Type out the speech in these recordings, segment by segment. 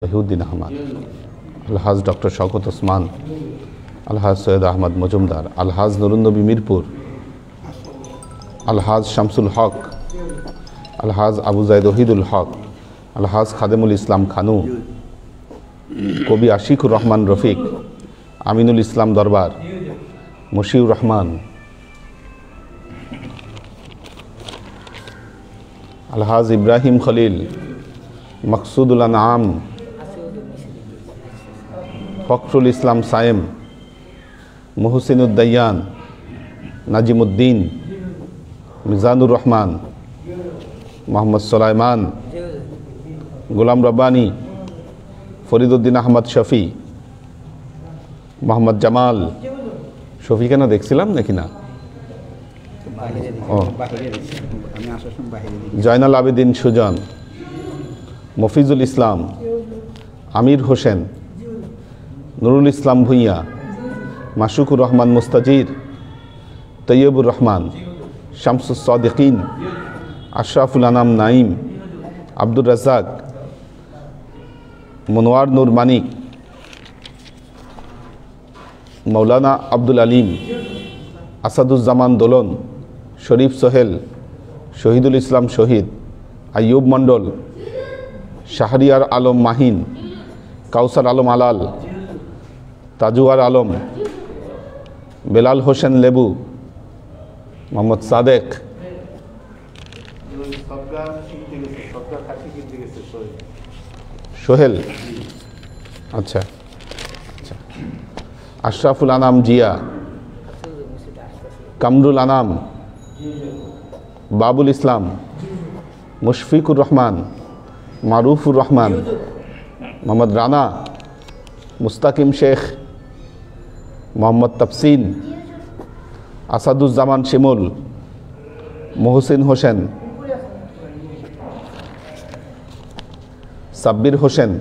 শহীউদ্দিন আহমদ, আলহাজ doctor Shawkat Osman, আলহাজ সৈয়দ আহমদ মজুমদার, আলহাজ নুরুন্নবী মিরপুর, আলহাজ শামসুল হক, আলহাজ আবু জাইদ ওহিদুল হক, আলহাজ খাদেমুল ইসলাম খানু, কবি আশিকুর রহমান রফিক, আমিনুল ইসলাম দরবার, মশিউর রহমান, আলহাজ ইব্রাহিম খলিল, মকসুদুল আনআম, ফখরুল ইসলাম সায়েম, মুহসিনুদ্দায়ান, নাজিমুদ্দিন, মিজানুর রহমান, মোহাম্মদ সুলাইমান, গোলাম রব্বানী, ফরিদুদ্দিন আহমদ শফি, মোহাম্মদ জামাল। শফি কেন দেখছিলাম নাকি না? ও, জয়নাল আবেদিন সুজন, মফিজুল ইসলাম, আমির হোসেন, নুরুল ইসলাম ভুঁইয়া, মাসুকুর রহমান মুস্তাজির, তৈয়বুর রহমান, শামসুস সাদিকিন, আশরাফুল আনাম নাইম, আব্দুর রাজ্জাক, মনোয়ার নূর মানিক, মৌলানা আব্দুল আলিম, আসাদুজ্জামান দোলন, শরীফ সোহেল, শহীদুল ইসলাম শহীদ, আইয়ুব মণ্ডল, শাহরিয়ার আলম মাহিন, কাউসার আলম আলাল, তাজুয়ার আলম, বেলাল হোসেন লেবু, মোহাম্মদ সাদেক, সোহেল, আচ্ছা আচ্ছা, আশরাফুল আনাম জিয়া, কামরুল আনাম, বাবুল ইসলাম, মুশফিকুর রহমান, মারুফুর রহমান, মোহাম্মদ রানা, মুস্তাকিম শেখ, মোহাম্মদ তাফসিন, আসাদুজ্জামান শিমুল, মহসিন হোসেন, সাব্বির হোসেন,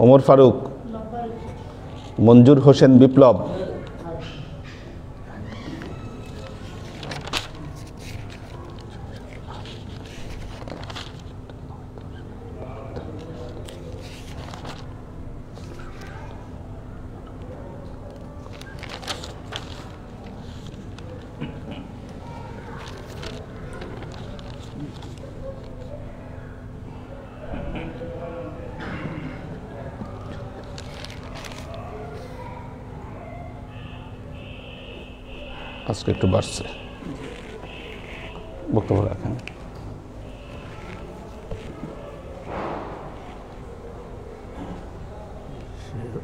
ওমর ফারুক, মঞ্জুর হোসেন বিপ্লব, আজকে একটু বাড়ছে, বক্তব্য রাখেন।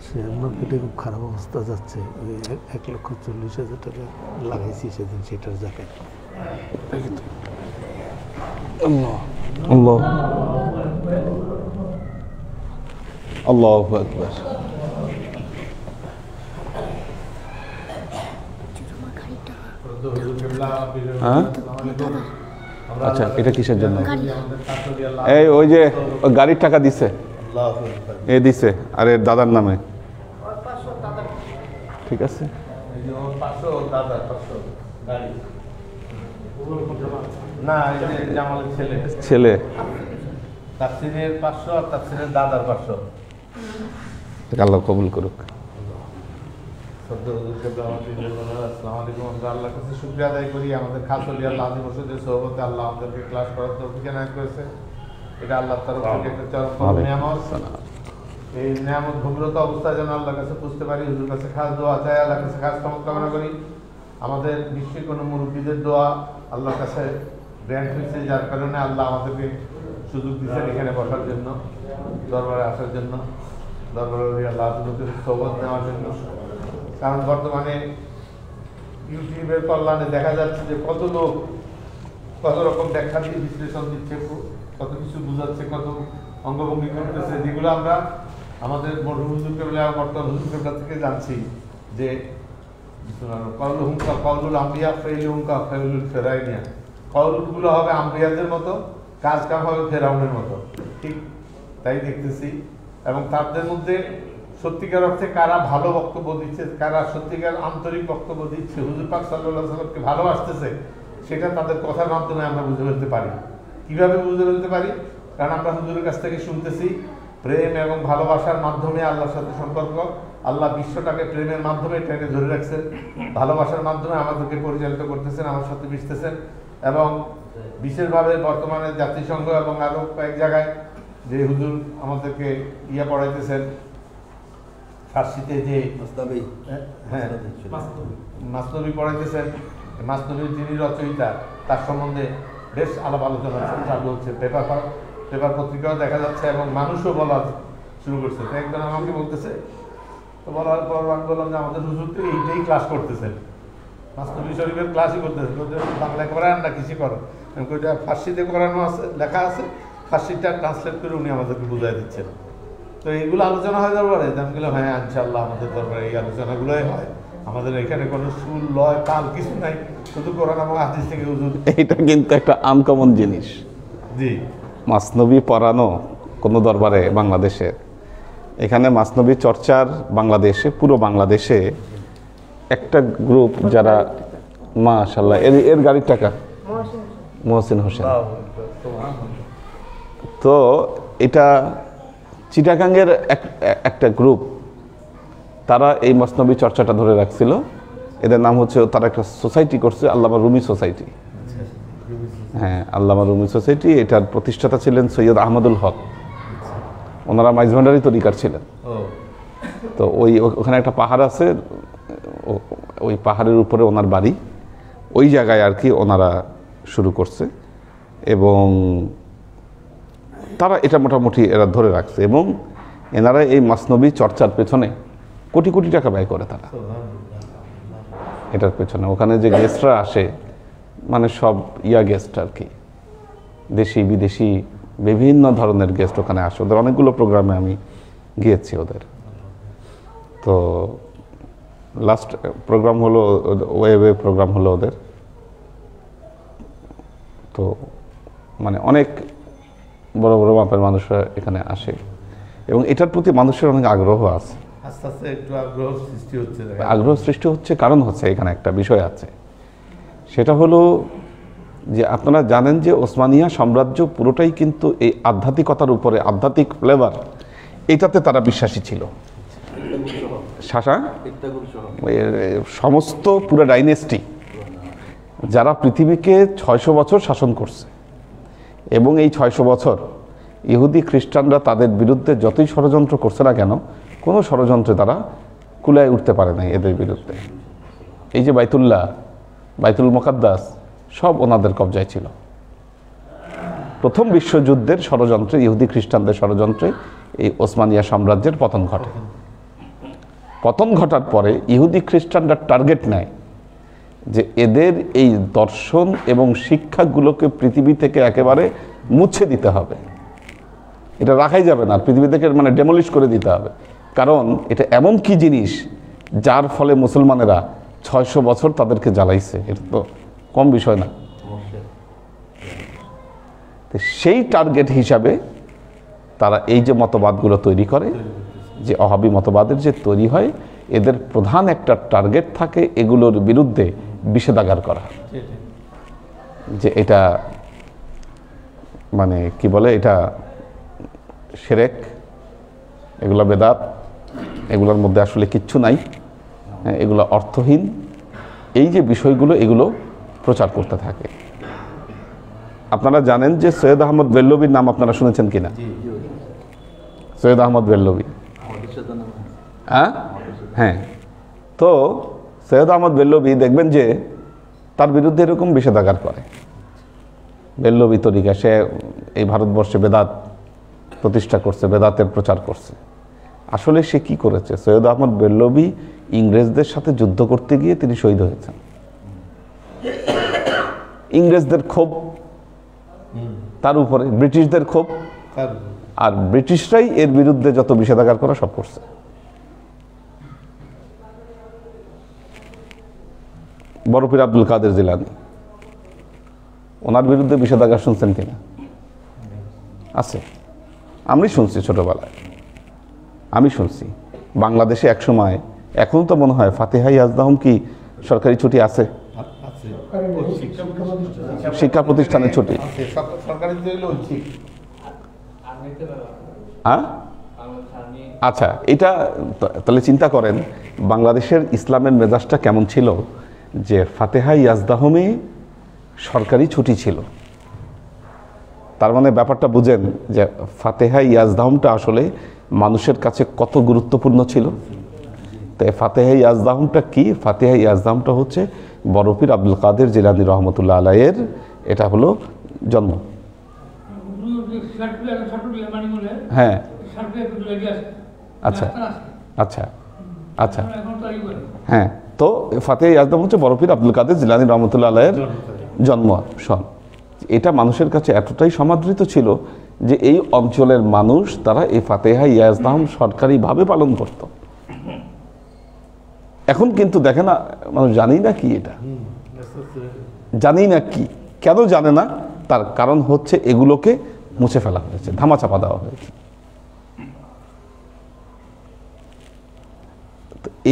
শেয়ার মার্কেটে খুব খারাপ অবস্থা যাচ্ছে। ওই 1,40,000 টাকা লাগাইছি সেদিন, সেটার জায়গায়। আল্লাহ আল্লাহ আল্লাহু আকবার। হ্যাঁ, আচ্ছা, এটা কিসের জন্য? এই ওই যে গাড়ির টাকা দিছে, এ দিছে, আর এর দাদার নামে, ঠিক আছে। ছেলে তাফসীরের 500 আর তাফসীরের দাদার 500। আল্লাহ কবুল করুক। আল্লাহর কাছে শুকরিয়া আদায় করি, আমাদের খাস ওলিয়া আল্লাহ আযম মসজিদের সোহবতে আল্লাহ আমাদেরকে ক্লাস করার তৌফিক এনায়েত করেছে। এটা আল্লাহর তরফ থেকে একটা চরম নিয়ামত। এই নিয়ামত ভোগরত অবস্থায় যেন আল্লাহর কাছে বুঝতে পারি, হুজুর কাছে খাস দোয়া চাই, আল্লাহর কাছে খাস ক্ষমা কামনা করি। আমাদের নিশ্চয়ই কোনো মুরব্বীদের দোয়া আল্লাহর কাছে গ্র্যান্ট হয়েছে, যার কারণে আল্লাহ আমাদেরকে সুযোগ দিচ্ছেন এখানে বসার জন্য, দরবারে আসার জন্য, দরবারে আল্লাহ হুজুরকে সোহবত নেওয়ার জন্য। কারণ বর্তমানে ইউটিউবের কল্যাণে দেখা যাচ্ছে যে কত লোক কত রকম ব্যাখ্যা দিয়ে বিশ্লেষণ দিচ্ছে, কত কিছু বুঝাচ্ছে, কত অঙ্গভঙ্গি করতেছে, যেগুলো আমরা আমাদের মরহুম হুজুর কেবলা বর্তমান হুজুর কেবলা থেকে জানছি যে কওলুল আম্বিয়া ফাইলুহুমকা ফাইলুল ফেরাইনিয়া, কওলগুলো হবে আম্বিয়াদের মতো, কাজ কাম হবে ফেরাউনের মতো, ঠিক তাই দেখতেছি। এবং তাদের মধ্যে সত্যিকার অর্থে কারা ভালো বক্তব্য দিচ্ছে, কারা সত্যিকার আন্তরিক বক্তব্য দিচ্ছে, হুজুর পাক সাল্লাল্লাহু আলাইহি ওয়াসাল্লামকে ভালোবাসতেছে, সেটা তাদের কথার মাধ্যমে আমরা বুঝে ফেলতে পারি। কিভাবে বুঝে ফেলতে পারি? কারণ আমরা হুজুরের কাছ থেকে শুনতেছি প্রেম এবং ভালোবাসার মাধ্যমে আল্লাহর সাথে সম্পর্ক। আল্লাহ বিশ্বটাকে প্রেমের মাধ্যমে টেনে ধরে রাখছেন, ভালোবাসার মাধ্যমে আমাদেরকে পরিচালিত করতেছেন, আমার সাথে মিশতেছেন। এবং বিশেষভাবে বর্তমানে জাতিসংঘ এবং আরও কয়েক জায়গায় যে হুজুর আমাদেরকে পড়াইতেছেন ফার্সিতে, যে হ্যাঁ মাসনবী পড়াইতেছেন, মাসনবীর যিনি রচয়িতা তার সম্বন্ধে বেশ আলাপ আলোচনা চালু হচ্ছে, পেপার পত্রিকাও দেখা যাচ্ছে এবং মানুষও বলা শুরু করছে। তো একজন আমাকে বলতেছে, তো বলার পর আমি বললাম যে আমাদের হুজুর তো এইটাই ক্লাস করতেছেন, মাসনবী শরীফের ক্লাসই করতেছেন, বাংলায় করান না কিছু করেন, ওইটা ফার্সিতে করানো আছে, লেখা আছে, ফার্সিটা ট্রান্সলেট করে উনি আমাদেরকে বুঝাই দিচ্ছেন। তো এইগুলো আলোচনা হয় দরবারে, আমি বললাম হ্যাঁ ইনশাআল্লাহ আমাদের দরবারে এই আলোচনাগুলোই হয়। আমাদের এখানে কোনো সুর লয় তাল কিছু নাই, শুধু কোরআন এবং হাদিস থেকে হুজুর। এইটা কিন্তু একটা আনকমন জিনিস। জি, মাসনবী পড়ানো কোনো দরবারে বাংলাদেশে, এখানে মাসনবী চর্চার বাংলাদেশে, পুরো বাংলাদেশে একটা গ্রুপ যারা মাশাআল্লাহ, এর গাড়ির টাকা মহসিন হোসেন। তো এটা চিটাগাঙ্গের একটা গ্রুপ, তারা এই মাসনবী চর্চাটা ধরে রাখছিল। এদের নাম হচ্ছে, তারা একটা সোসাইটি করছে, আল্লামা রুমি সোসাইটি। হ্যাঁ, আল্লামা রুমি সোসাইটি, এটার প্রতিষ্ঠাতা ছিলেন সৈয়দ আহমদুল হক। ওনারা মাইজভান্ডারি তরিকার ছিলেন। তো ওখানে একটা পাহাড় আছে, ওই পাহাড়ের উপরে ওনার বাড়ি, ওই জায়গায় আর কি ওনারা শুরু করছে। এবং তারা এটা মোটামুটি এরা ধরে রাখছে, এবং এনারা এই মাসনবী চর্চার পেছনে কোটি কোটি টাকা ব্যয় করে তারা এটার পেছনে। ওখানে যে গেস্টরা আসে, মানে সব গেস্ট আর কি, দেশি বিদেশি বিভিন্ন ধরনের গেস্ট ওখানে আসে। ওদের অনেকগুলো প্রোগ্রামে আমি গিয়েছি ওদের। তো লাস্ট প্রোগ্রাম হলো ওয়েবে প্রোগ্রাম হলো ওদের। তো মানে অনেক বড় বড় মাপের মানুষরা এখানে আসে, এবং এটার প্রতি মানুষের অনেক আগ্রহ আছে। আস্তে আস্তে একটু আগ্রহ সৃষ্টি হচ্ছে। আগ্রহ সৃষ্টি হচ্ছে, কারণ হচ্ছে এখানে একটা বিষয় আছে, সেটা হলো যে আপনারা জানেন যে ওসমানিয়া সাম্রাজ্য পুরোটাই কিন্তু এই আধ্যাত্মিকতার উপরে, আধ্যাত্মিক ফ্লেভার, এটাতে তারা বিশ্বাসী ছিল। শাসা সমস্ত পুরো ডাইনেস্টি যারা পৃথিবীকে 600 বছর শাসন করছে, এবং এই 600 বছর ইহুদি খ্রিস্টানরা তাদের বিরুদ্ধে যতই ষড়যন্ত্র করছে না কেন, কোনো ষড়যন্ত্রে তারা কুলায় উঠতে পারে নাই এদের বিরুদ্ধে। এই যে বাইতুল মুকাদ্দাস সব ওনাদের কবজায় ছিল। প্রথম বিশ্বযুদ্ধের ষড়যন্ত্রে, ইহুদি খ্রিস্টানদের ষড়যন্ত্রে এই ওসমানিয়া সাম্রাজ্যের পতন ঘটে। পতন ঘটার পরে ইহুদি খ্রিস্টানরা টার্গেট নেয় যে এদের এই দর্শন এবং শিক্ষাগুলোকে পৃথিবী থেকে একেবারে মুছে দিতে হবে, এটা রাখাই যাবে না, পৃথিবী থেকে মানে ডেমলিশ করে দিতে হবে। কারণ এটা এমন কি জিনিস যার ফলে মুসলমানেরা 600 বছর তাদেরকে জ্বালাইছে, এটা তো কম বিষয় না। তো সেই টার্গেট হিসাবে তারা এই যে মতবাদগুলো তৈরি করে, যে ওহাবী মতবাদের যে তৈরি হয়, এদের প্রধান একটা টার্গেট থাকে এগুলোর বিরুদ্ধে নিষেধাজ্ঞা করা, যে এটা মানে কি বলে, এটা শিরক, এগুলো বেদাত, এগুলোর মধ্যে আসলে কিচ্ছু নাই, এগুলো অর্থহীন, এই যে বিষয়গুলো এগুলো প্রচার করতে থাকে। আপনারা জানেন যে সৈয়দ আহমদ বেল্লবীর নাম আপনারা শুনেছেন কিনা? সৈয়দ আহমদ বেল্লবী, হ্যাঁ। তো সৈয়দ আহমদ বেল্লবী দেখবেন যে তার বিরুদ্ধে এরকম নিষেধাজ্ঞা করে। বেল্লবী তরিকা, সে এই ভারতবর্ষে বেদাত প্রতিষ্ঠা করছে, বেদাতের প্রচার করছে। আসলে সে কি করেছে? সৈয়দ আহমদ বেল্লবী ইংরেজদের সাথে যুদ্ধ করতে গিয়ে তিনি শহীদ হয়েছেন। ইংরেজদের ক্ষোভ তার উপরে, ব্রিটিশদের ক্ষোভ, আর ব্রিটিশরাই এর বিরুদ্ধে যত নিষেধাজ্ঞা করা সব করছে। বড় পীর আব্দুল কাদের জিলানী, ওনার বিরুদ্ধে নিষেধাজ্ঞা শুনছেন কিনা? আছে, আমি শুনছি, ছোটবেলায় আমি শুনছি। বাংলাদেশে এক সময়, এখন তো মনে হয় ফাতেহা ইয়াজদাহুম কি সরকারি ছুটি আছে, শিক্ষা প্রতিষ্ঠানের ছুটি। সরকারি হ্যাঁ আচ্ছা, এটা তাহলে চিন্তা করেন বাংলাদেশের ইসলামের মেজাজটা কেমন ছিল, যে ফাতেহা ইয়াজদাহমে সরকারি ছুটি ছিল। তার মানে ব্যাপারটা বুঝেন যে ফাতেহা ইয়াজদাহমটা আসলে মানুষের কাছে কত গুরুত্বপূর্ণ ছিল। তাই ফাতেহা ইয়াজদাহমটা কি? ফাতেহা ইয়াজদাহমটা হচ্ছে বড় পীর আব্দুল কাদের জিলানী রহমতুল্লাহ আলাইয়ের, এটা হলো জন্ম। হ্যাঁ, আচ্ছা আচ্ছা আচ্ছা, হ্যাঁ। তো ফাতেহা ইয়াজদাহম হচ্ছে বড় পীর আব্দুল কাদের জিলানী রহমতুল্লাহ আলাইয়ের জন্ম সন। এটা মানুষের কাছে এতটাই সমাদৃত ছিল যে এই অঞ্চলের মানুষ তারা এই ফাতেহা ইয়াজদাহম সরকারিভাবে পালন করত। এখন কিন্তু দেখে না, মানুষ জানি না কি এটা, জানি না কি, কেন জানে না? তার কারণ হচ্ছে এগুলোকে মুছে ফেলা হয়েছে, ধামাচাপা দেওয়া হয়েছে।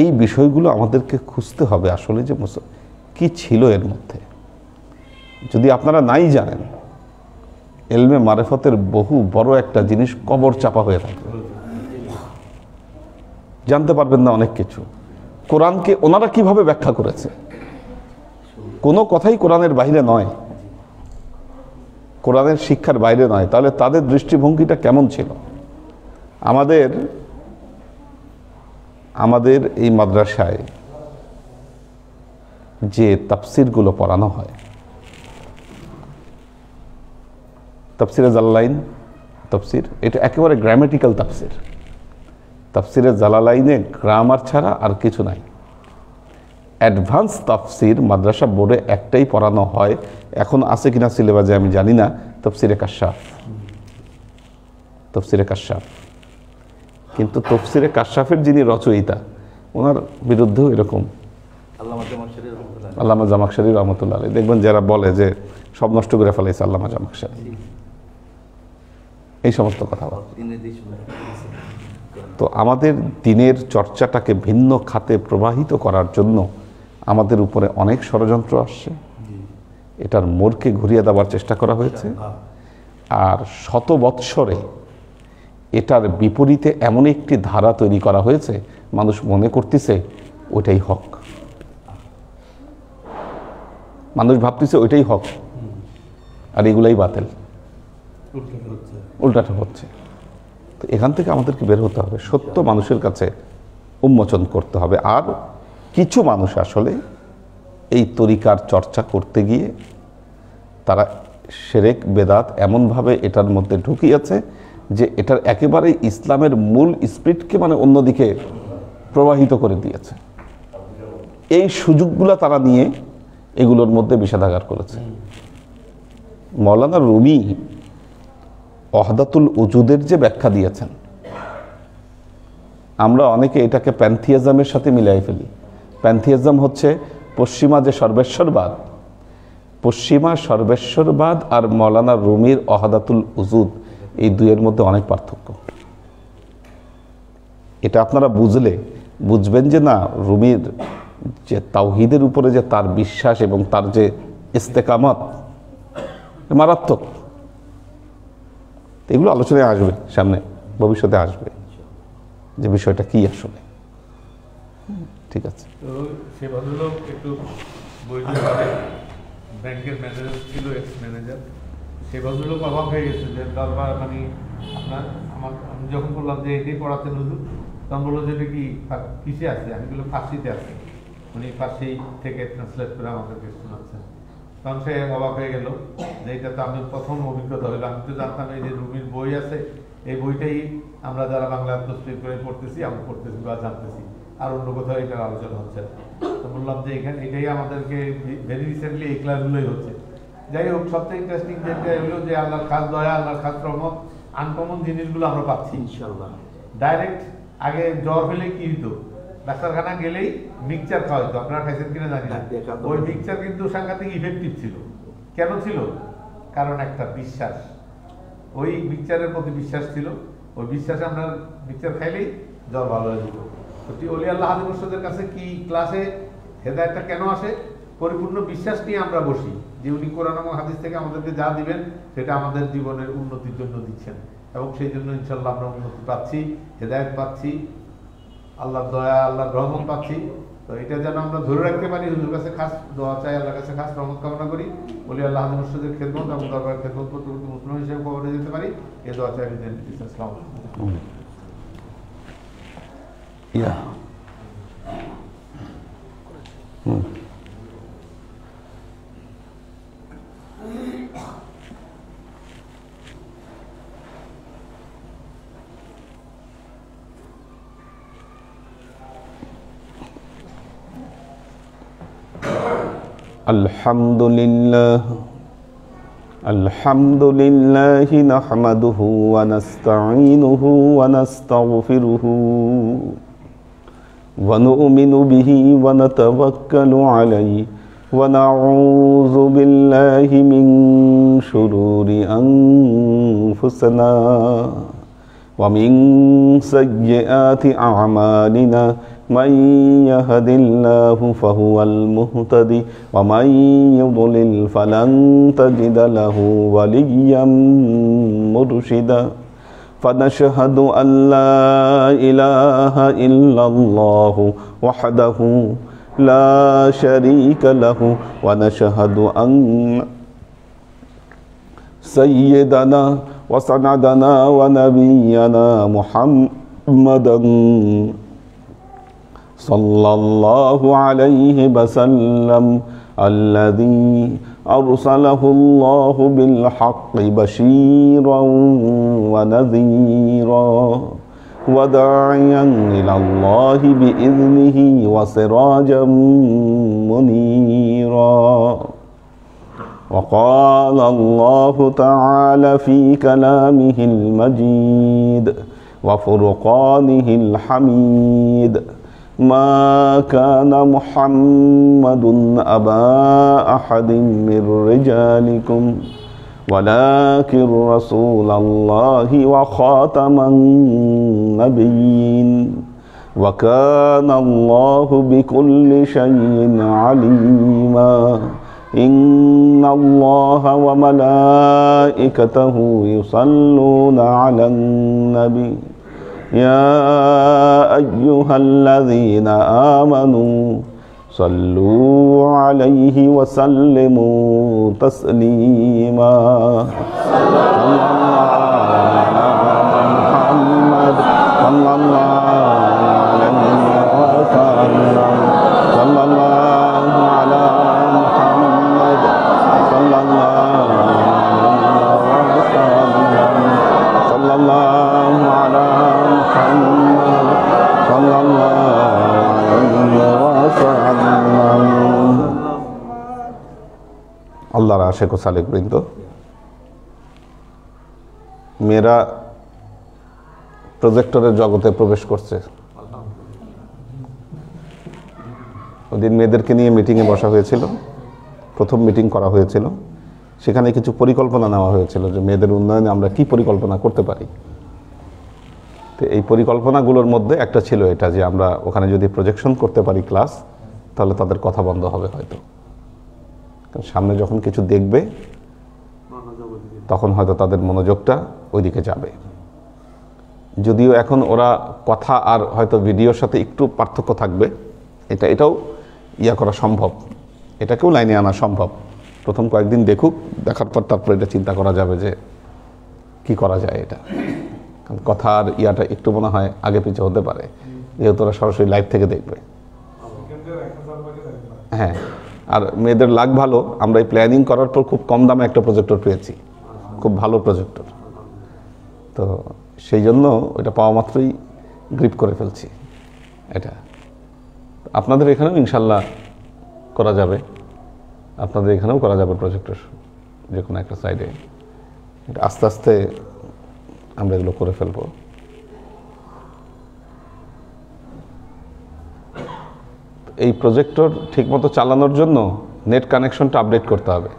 এই বিষয়গুলো আমাদেরকে খুঁজতে হবে আসলে যে কি ছিল এর মধ্যে। যদি আপনারা নাই জানেন, এলমে মারেফতের বহু বড় একটা জিনিস কবর চাপা হয়ে থাকে, জানতে পারবেন না অনেক কিছু। কোরআনকে ওনারা কিভাবে ব্যাখ্যা করেছে, কোনো কথাই কোরআনের বাইরে নয়, কোরআনের শিক্ষার বাইরে নয়। তাহলে তাদের দৃষ্টিভঙ্গিটা কেমন ছিল? আমাদের এই মাদ্রাসায় যে তাফসিরগুলো পড়ানো হয়, তাফসিরে জালালাইন তাফসির, এটা একেবারে গ্রামেটিক্যাল তাফসির। তাফসিরে জালালাইনে গ্রামার ছাড়া আর কিছু নাই। অ্যাডভান্স তাফসির মাদ্রাসা বোর্ডে একটাই পড়ানো হয়, এখন আছে কিনা সিলেবাসে আমি জানি না, তাফসিরে কাশাফ। তাফসিরে কাশাফ, কিন্তু তাফসিরে কাশাফের যিনি রচয়িতা, ওনার বিরুদ্ধেও এরকম আল্লামা জামাখশারি রহমতুল্লাহ আলাইহি, দেখবেন যারা বলে যে সব নষ্ট করে ফেলাইছে আল্লামা জামাখশারি, এই সমস্ত কথা। তো আমাদের দিনের চর্চাটাকে ভিন্ন খাতে প্রবাহিত করার জন্য আমাদের উপরে অনেক ষড়যন্ত্র আসছে, এটার মোড়কে ঘুরিয়ে দেওয়ার চেষ্টা করা হয়েছে। আর শত বৎসরে এটার বিপরীতে এমন একটি ধারা তৈরি করা হয়েছে, মানুষ মনে করতেছে ওইটাই হক, মানুষ ভাবতেছে ওইটাই হক, আর এগুলাই বাতিল, উল্টাটা হচ্ছে। তো এখান থেকে আমাদেরকে বের হতে হবে, সত্য মানুষের কাছে উন্মোচন করতে হবে। আর কিছু মানুষ আসলে এই তরিকার চর্চা করতে গিয়ে তারা শিরক বেদাত এমনভাবে এটার মধ্যে ঢুকিয়েছে যে এটার একেবারে ইসলামের মূল স্পিরিটকে মানে অন্যদিকে প্রবাহিত করে দিয়েছে। এই সুযোগগুলো তারা নিয়ে এগুলোর মধ্যে বিষাদাগার করেছে। মাওলানা রুমি ওয়াহদাতুল উজুদের যে ব্যাখ্যা দিয়েছেন, আমরা অনেকে এটাকে প্যান্থিয়াজমের সাথে মিলাই ফেলি। প্যান্থিয়াজম হচ্ছে পশ্চিমা যে সর্বেশ্বরবাদ, পশ্চিমা সর্বেশ্বরবাদ আর মাওলানা রুমির ওয়াহদাতুল উজুদ, এই দুইয়ের মধ্যে অনেক পার্থক্য। এটা আপনারা বুঝবেন যে না, রুমির যে তাওহীদের উপরে যে তার বিশ্বাস এবং তার যে ইস্তেকামত মারাত্মক। এগুলো আলোচনায় আসবে, সামনে ভবিষ্যতে আসবে যে বিষয়টা কি আসলে। ঠিক আছে, তো সে ভদ্রলোক একটু ব্যাংকের ম্যানেজার ছিল, এক্স ম্যানেজার। সে ভদ্রলোক অবাক হয়ে গেছে যে দরবার মানে আমি যখন বললাম যে এটাই পড়াতেন হুজুর, তখন বললো যে এটা কি কিসে আছে? আমি বললাম ফার্সিতে আছে। উনি ফার্সি থেকে ট্রান্সলেট করে আমাদেরকে শোনাচ্ছেন। তখন সে অবাক হয়ে গেল যে এটা তো আমি প্রথম অভিজ্ঞতা হইলো। আমি তো জানতাম এই যে রুমির বই আছে, এই বইটাই আমরা যারা বাংলা তসবির করে পড়তেছি, আমরা পড়তেছি বা জানতেছি, আর অন্য কোথাও এটার আলোচনা হচ্ছে। তো বললাম যে এখানে এটাই আমাদেরকে ভেরি রিসেন্টলি এই ক্লাসগুলোই হচ্ছে। যাই হোক, সবচেয়ে ইন্টারেস্টিং যেটা হলো যে আল্লাহর খাস দয়া, আল্লাহর খাস রহমত, আনকমন জিনিসগুলো আমরা পাচ্ছি ইনশাআল্লাহ। ডাইরেক্ট আগে জ্বর হলে কি হতো, ডাক্তারখানা গেলেই মিক্সচার খাওয়া হতো। আপনারা খাইছেন কিনা জানি না। ওই মিক্সচার কিন্তু সাংঘাতিক ইফেক্টিভ ছিল। কেন ছিল? কারণ একটা বিশ্বাস, ওই মিক্সচারের প্রতি বিশ্বাস ছিল। ওই বিশ্বাসে আমরা মিক্সচার খাইলেই জ্বর ভালো হয়ে যেত। ওলি আল্লাহ হাজি মুর্শিদের কাছে কি ক্লাসে হেদায়েতটা কেন আসে? পরিপূর্ণ বিশ্বাস নিয়ে আমরা বসি যে উনি কোরআন এবং হাদিস থেকে আমাদেরকে যা দিবেন সেটা আমাদের জীবনের উন্নতির জন্য দিচ্ছেন। এবং সেই জন্য ইনশাল্লাহ আমরা উন্নতি পাচ্ছি, হেদায়েত পাচ্ছি, আল্লাহর দয়া, আল্লাহর রহমত পাচ্ছি। তো এটা যেন আমরা ধরে রাখতে পারি। হুজুর কাছে খাস দোয়া চাই, আল্লাহর কাছে খাস রহমত কামনা করি, বলি আল্লাহ হাজি মুর্শিদের খেদমত এবং দরবারের খেদমত করতে করতে মুসলিম হিসেবে কবরে যেতে পারি, এই দোয়া চাই। আসসালামু আলাইকুম। আলহামদুলিল্লাহ নাহমাদুহু ওয়া নাস্তাঈনুহু ওয়া নাস্তাগফিরুহু ওয়া নু'মিনু বিহি ওয়া নাতাওয়াক্কালু আলাইহি ওয়া নাউযু বিল্লাহি মিন শুরুরি আনফুসিনা ওয়া মিন সাইয়্যাতি আ'মালিনা من يهد الله فهو المهتدي ومن يضلل فلن تجد له وليا مرشدا فنشهد أن لا إله إلا الله وحده لا شريك له ونشهد أن سيدنا وسندنا ونبينا محمدا صلى الله عليه وسلم الذي أرسله الله بالحق بشيرا ونذيرا وداعيا إلى الله بإذنه وسراجا منيرا وقال الله تعالى في كلامه المجيد وفرقانه الحميد ما كان محمد أبا أحد من رجالكم ولكن رسول الله وخاتم النبيين وكان الله بكل شيء عليما إن الله وملائكته يصلون على النبي يا أيها الذين آمنوا صلوا عليه وسلموا تسليما صلى الله على محمد صلى الله عليه وسلم صلى الله على محمد صلى الله عليه وسلم صلى الله على আল্লাহর আশিক ও সালেক বৃন্দ, মেয়েরা প্রজেক্টরের জগতে প্রবেশ করছে। ওদিন মেয়েদেরকে নিয়ে মিটিংয়ে বসা হয়েছিল, প্রথম মিটিং করা হয়েছিল। সেখানে কিছু পরিকল্পনা নেওয়া হয়েছিল যে মেয়েদের উন্নয়নে আমরা কি পরিকল্পনা করতে পারি। তো এই পরিকল্পনাগুলোর মধ্যে একটা ছিল এটা যে আমরা ওখানে যদি প্রজেকশন করতে পারি ক্লাস, তাহলে তাদের কথা বন্ধ হবে হয়তো। কারণ সামনে যখন কিছু দেখবে তখন হয়তো তাদের মনোযোগটা ওইদিকে যাবে। যদিও এখন ওরা কথা আর হয়তো ভিডিওর সাথে একটু পার্থক্য থাকবে, এটাও করা সম্ভব, এটাকেও লাইনে আনা সম্ভব। প্রথম কয়েকদিন দেখুক, দেখার পর তারপর এটা চিন্তা করা যাবে যে কি করা যায় এটা। কারণ কথার একটু মনে হয় আগে পিছে হতে পারে, যেহেতু ওরা সরাসরি লাইভ থেকে দেখবে। হ্যাঁ, আর মেয়েদের লাগ ভালো, আমরা এই প্ল্যানিং করার পর খুব কম দামে একটা প্রজেক্টর পেয়েছি, খুব ভালো প্রজেক্টর। তো সেই জন্য ওইটা পাওয়া মাত্রই গ্রিপ করে ফেলছি। এটা আপনাদের এখানেও ইনশাল্লাহ করা যাবে, আপনাদের এখানেও করা যাবে প্রজেক্টর, যে কোনো একটা সাইডে। এটা আস্তে আস্তে আমরা এগুলো করে ফেলবো। এই প্রজেক্টর ঠিকমতো চালানোর জন্য নেট কানেকশনটা আপডেট করতে হবে।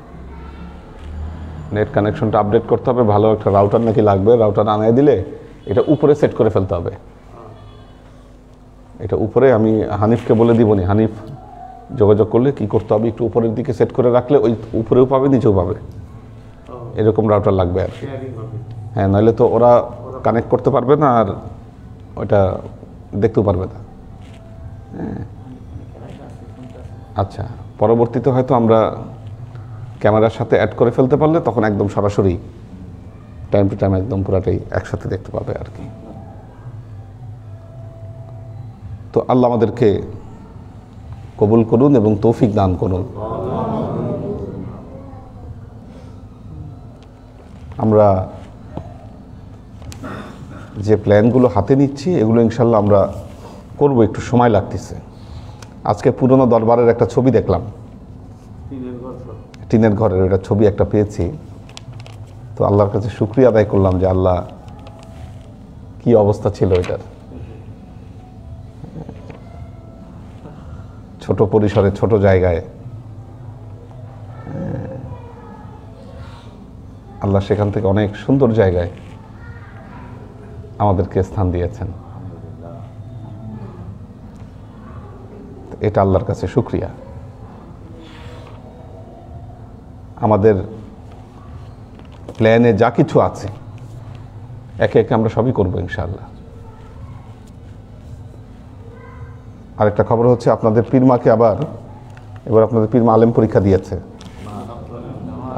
নেট কানেকশনটা আপডেট করতে হবে, ভালো একটা রাউটার নাকি লাগবে। রাউটার আনায় দিলে এটা উপরে সেট করে ফেলতে হবে। এটা উপরে আমি হানিফকে বলে দিবনি, হানিফ যোগাযোগ করলে কি করতে হবে, একটু উপরের দিকে সেট করে রাখলে ওই উপরেও পাবে নিচেও পাবে, এরকম রাউটার লাগবে আর কি। হ্যাঁ, নইলে তো ওরা কানেক্ট করতে পারবে না আর ওইটা দেখতেও পারবে না। হ্যাঁ, আচ্ছা, পরবর্তীতে হয়তো আমরা ক্যামেরার সাথে অ্যাড করে ফেলতে পারলে তখন একদম সরাসরি টাইম টু টাইম একদম পুরাটাই একসাথে দেখতে পাবে আর কি। তো আল্লাহ আমাদেরকে কবুল করুন এবং তৌফিক দান করুন। আমরা যে প্ল্যানগুলো হাতে নিচ্ছি এগুলো ইনশাল্লাহ আমরা করব, একটু সময় লাগতেছে। আজকে পুরনো দরবারের একটা ছবি দেখলাম, টিনের ঘরের একটা ছবি একটা পেয়েছি। তো আল্লাহর কাছে শুকরিয়া আদায় করলাম যে আল্লাহ কি অবস্থা ছিল এটার। ছোট পরিসরে ছোট জায়গায় আল্লাহ সেখান থেকে অনেক সুন্দর জায়গায় আমাদেরকে স্থান দিয়েছেন। এটা আল্লাহর কাছে শুকরিয়া। আমাদের প্ল্যানে যা কিছু আছে একে একে আমরা সবই করবো ইনশাআল্লাহ। আরেকটা খবর হচ্ছে আপনাদের পীরমাকে এবার আপনাদের পীরমা আলেম পরীক্ষা দিয়েছে,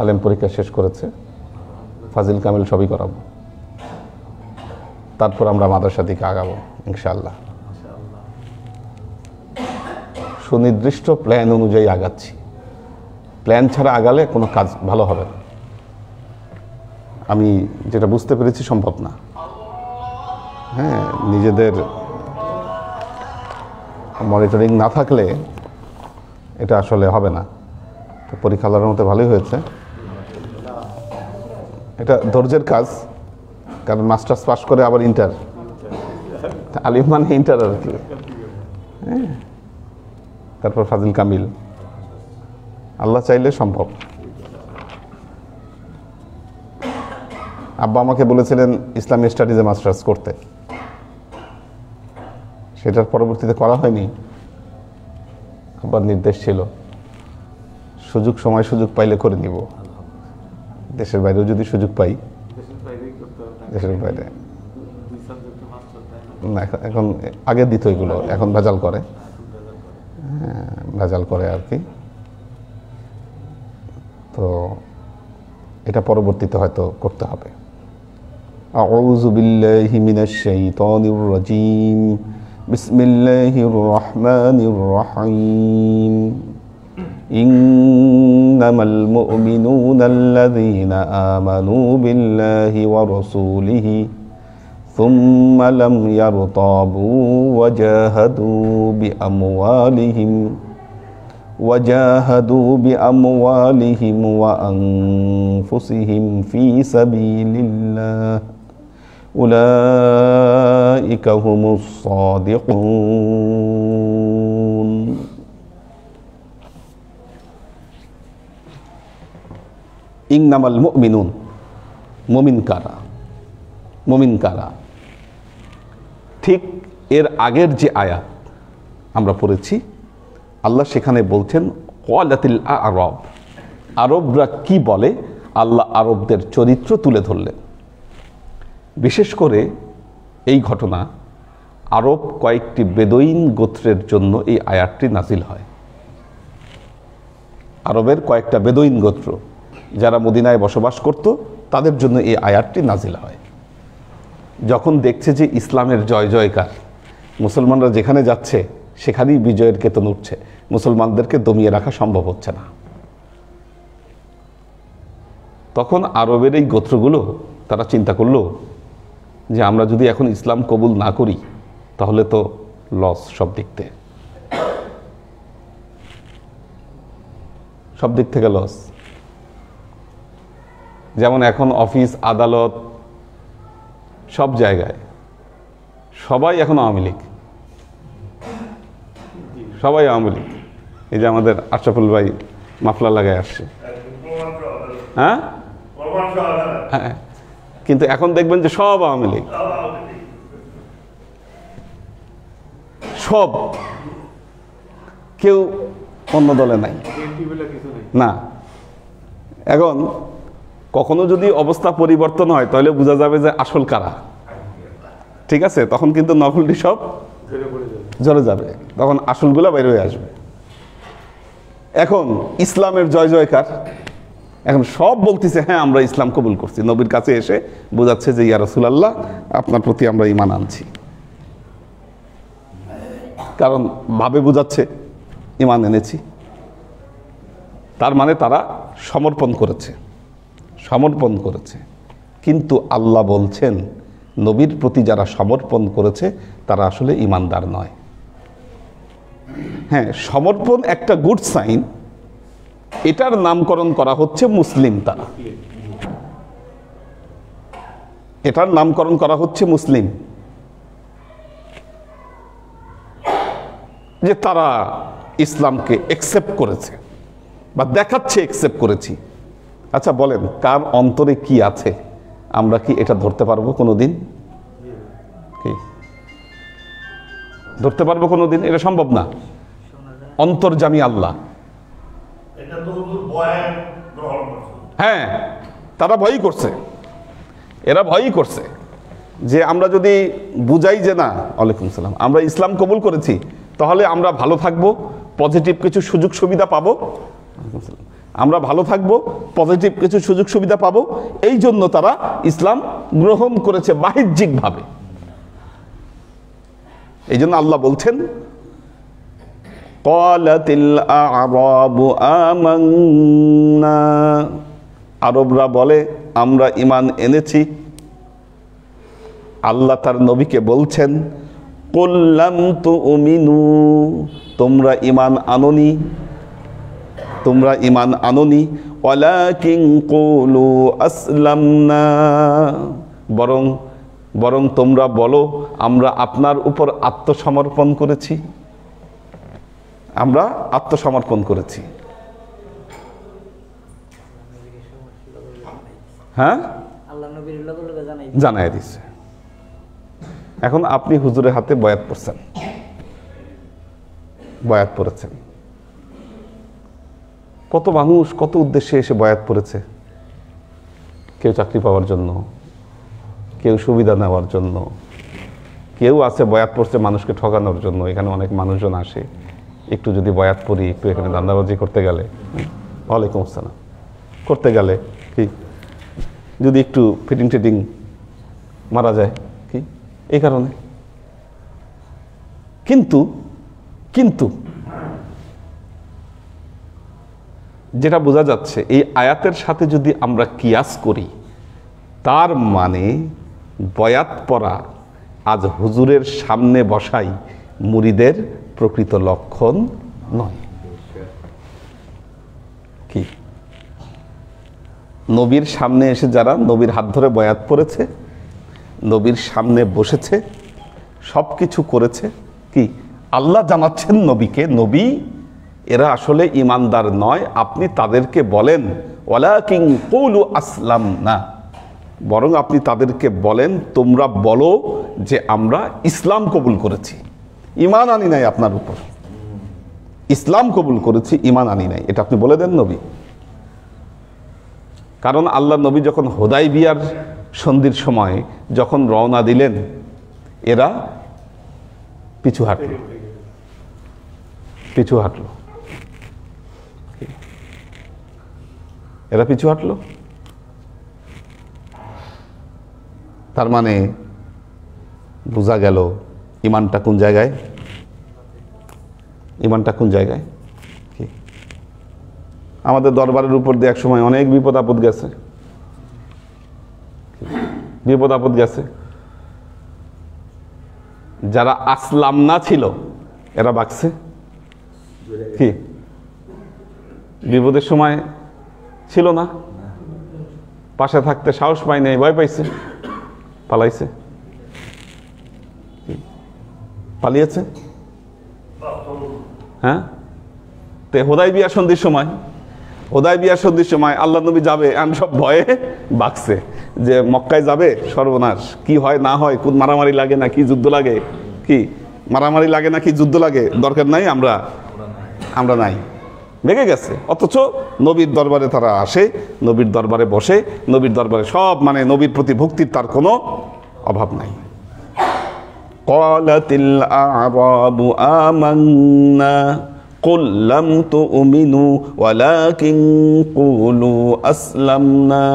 আলেম পরীক্ষা শেষ করেছে, ফাজিল কামিল সবই করাবো, তারপর আমরা মাদ্রাসা দিকে আগাবো ইনশাআল্লাহ। সুনির্দিষ্ট প্ল্যান অনুযায়ী আগাচ্ছি। প্ল্যান ছাড়া আগালে কোনো কাজ ভালো হবে না। আমি যেটা বুঝতে পেরেছি সম্ভব না। হ্যাঁ, নিজেদের মনিটরিং না থাকলে এটা আসলে হবে না। তো পরীক্ষা আল্লাহর মতো ভালোই হয়েছে। এটা ধৈর্যের কাজ, কারণ মাস্টার্স পাস করে আবার ইন্টার, আলিম মানে ইন্টার আর কি। হ্যাঁ, তারপর ফাজিল কামিল, আল্লাহ চাইলে সম্ভব। আব্বা আমাকে বলেছিলেন ইসলামী স্টাডিজে মাস্টার্স করতে, সেটার পরবর্তীতে করা হয়নি। আব্বার নির্দেশ ছিল সুযোগ পাইলে করে নিব। দেশের বাইরেও যদি সুযোগ পাই, দেশের বাইরে না, এখন আগে দিত এগুলো, এখন ভেজাল করে, ভেজাল করে আর কি। তো এটা পরবর্তীতে হয়তো করতে হবে। আউযু বিল্লাহি মিনাশ শাইতানির রাজীম, বিসমিল্লাহির রহমানির রহিম। ইন্নামাল মুমিনুনাল্লাযীনা আমানু বিল্লাহি ওয়া রাসূলিহি সুম্মা লাম ইয়ারতাবু وجاهدوا بأموالهم وأنفسهم في سبيل الله أولئك هم الصادقون। ইন্নামাল মুমিনুন, মুমিন কারা? ঠিক এর আগের যে আয়াত আমরা পড়েছি, আল্লাহ সেখানে বলছেন ক্বালাতিল আ'রাব, আরবরা কি বলে, আল্লাহ আরবদের চরিত্র তুলে ধরলেন। বিশেষ করে এই ঘটনা আরব কয়েকটি বেদুইন গোত্রের জন্য এই আয়াতটি নাজিল হয়। আরবের কয়েকটা বেদুইন গোত্র যারা মদিনায় বসবাস করত, তাদের জন্য এই আয়াতটি নাজিল হয়। যখন দেখছে যে ইসলামের জয় জয়কার, মুসলমানরা যেখানে যাচ্ছে সেখানেই বিজয়ের কেতন উঠছে, মুসলমানদেরকে দমিয়ে রাখা সম্ভব হচ্ছে না, তখন আরবের এই গোত্রগুলো তারা চিন্তা করলো যে আমরা যদি এখন ইসলাম কবুল না করি তাহলে তো লস সব দিক থেকে লস। যেমন এখন অফিস আদালত সব জায়গায় সবাই এখন আওয়ামী লীগ, সবাই আওয়ামী লীগ। এই যে আমাদের আশরাফুল ভাই মাফলা লাগায় আসছে, হ্যাঁ, কিন্তু এখন দেখবেন যে সব আওয়ামী লীগ, সব, কেউ অন্য দলে নাই না। এখন কখনো যদি অবস্থা পরিবর্তন হয় তাহলে বোঝা যাবে যে আসল কারা। ঠিক আছে, তখন কিন্তু নকলটি সব ঝরে যাবে, তখন আসলগুলো বের হয়ে আসবে। এখন ইসলামের জয় জয়কার, এখন সব বলতেছে হ্যাঁ আমরা ইসলাম কবুল করছি, নবীর কাছে এসে বোঝাচ্ছে যে ইয়া রাসূলুল্লাহ আপনার প্রতি আমরা ঈমান আনছি, কারণ ভাবে বোঝাচ্ছে ঈমান এনেছি, তার মানে তারা সমর্পণ করেছে, সমর্পণ করেছে। কিন্তু আল্লাহ বলছেন নবীর প্রতি যারা সমর্পণ করেছে তারা আসলে ঈমানদার নয়। হ্যাঁ, সমর্পণ একটা গুড সাইন, এটার নামকরণ করা হচ্ছে মুসলিম। তারা এটার নামকরণ করা হচ্ছে মুসলিম, যে তারা ইসলামকে একসেপ্ট করেছে বা দেখাচ্ছে একসেপ্ট করেছি। আচ্ছা বলেন, কার অন্তরে কি আছে আমরা কি এটা ধরতে পারবো কোনোদিন? কি ধরতে পারবো কোনোদিন? এটা সম্ভব না। অন্তর্যামী আল্লাহ। হ্যাঁ, তারা ভয়ই করছে, এরা ভয়ই করছে যে আমরা যদি বুঝাই যে না, ওয়ালাইকুম সালাম, আমরা ইসলাম কবুল করেছি তাহলে আমরা ভালো থাকবো, পজিটিভ কিছু সুযোগ সুবিধা পাবো, আমরা ভালো থাকবো, পজিটিভ কিছু সুযোগ সুবিধা পাবো, এই জন্য তারা ইসলাম গ্রহণ করেছে বাহ্যিকভাবে। এই জন্য আল্লাহ বলছেন ক্বালাতিল আ'রাবু আমান্না, আরবরা বলে আমরা ঈমান এনেছি। আল্লাহ তার নবীকে বলছেন কুল লাম তুমিনু, তোমরা ঈমান আনোনি, তোমরা ঈমান আনোনি, ওয়ালাকিন কুলু আসলামনা, বরং তোমরা বলো আমরা আপনার উপর আত্মসমর্পণ করেছি, আমরা আত্মসমর্পণ করেছি। হ্যাঁ, জানাই দিচ্ছে। এখন আপনি হুজুরের হাতে বয়াত পড়ছেন, বয়াত পড়েছেন, কত মানুষ কত উদ্দেশ্যে এসে বয়াত পড়েছে। কেউ চাকরি পাওয়ার জন্য, কেউ সুবিধা নেওয়ার জন্য, কেউ আছে বয়াত পড়ছে মানুষকে ঠকানোর জন্য। এখানে অনেক মানুষজন আসে, একটু যদি বয়াত পড়ি, একটু এখানে দান্দাবাজি করতে গেলে, ওয়ালাইকুম আসসালাম, করতে গেলে কি যদি একটু ফিটিং টিটিং মারা যায়, কি এই কারণে। কিন্তু কিন্তু যেটা বোঝা যাচ্ছে এই আয়াতের সাথে যদি আমরা কিয়াস করি, তার মানে বয়াত পড়া আজ হুজুরের সামনে বসাই মুরিদের প্রকৃত লক্ষণ নয়। কি নবীর সামনে এসে যারা নবীর হাত ধরে বয়াত পড়েছে, নবীর সামনে বসেছে, সব কিছু করেছে, কি আল্লাহ জানাচ্ছেন নবীকে, নবী এরা আসলে ঈমানদার নয়। আপনি তাদেরকে বলেন ওয়ালাকিন কুলু আসলামনা, বরং আপনি তাদেরকে বলেন তোমরা বলো যে আমরা ইসলাম কবুল করেছি, ঈমান আনি নাই আপনার উপর, ইসলাম কবুল করেছি, ঈমান আনি নাই। এটা আপনি বলে দেন নবী। কারণ আল্লাহ নবী যখন হুদায়বিয়ার সন্ধির সময় যখন রওনা দিলেন, এরা পিছু হাঁটল, পিছু হাঁটল, এরা পিছু হাঁটল। তার মানে বোঝা গেল ঈমানটা কোন জায়গায়, ঈমানটা কোন জায়গায়। কি আমাদের দরবারের উপর দিয়ে এক সময় অনেক বিপদ আপদ গেছে, বিপদ আপদ গেছে। যারা আসলাম না ছিল এরা বাঁচছে। কি বিপদের সময় ছিল না, পাশে থাকতে সাহস পায় নাই, ভয় পাইছে, পালাইছে, পালিয়েছে। হ্যাঁ, তে হুদায়বিয়া সন্ধির সময়, হুদায়বিয়া সন্ধির সময় আল্লাহ নবী যাবে, আমি সব ভয়ে বাঁচছে যে মক্কায় যাবে, সর্বনাশ, কি হয় না হয়, কোন মারামারি লাগে না কি যুদ্ধ লাগে, কি মারামারি লাগে না কি যুদ্ধ লাগে, দরকার নাই, আমরা নাই। ভেঙে গেছে। অথচ নবীর দরবারে তারা আসে, নবীর দরবারে বসে, নবীর দরবারে সব মানে নবীর প্রতি ভক্তির তার কোনো অভাব নাই। ক্বালাতিল আ'রাবু আমান্না কুল লাম তু'মিনু ওয়ালাকিন কুলু আসলামনা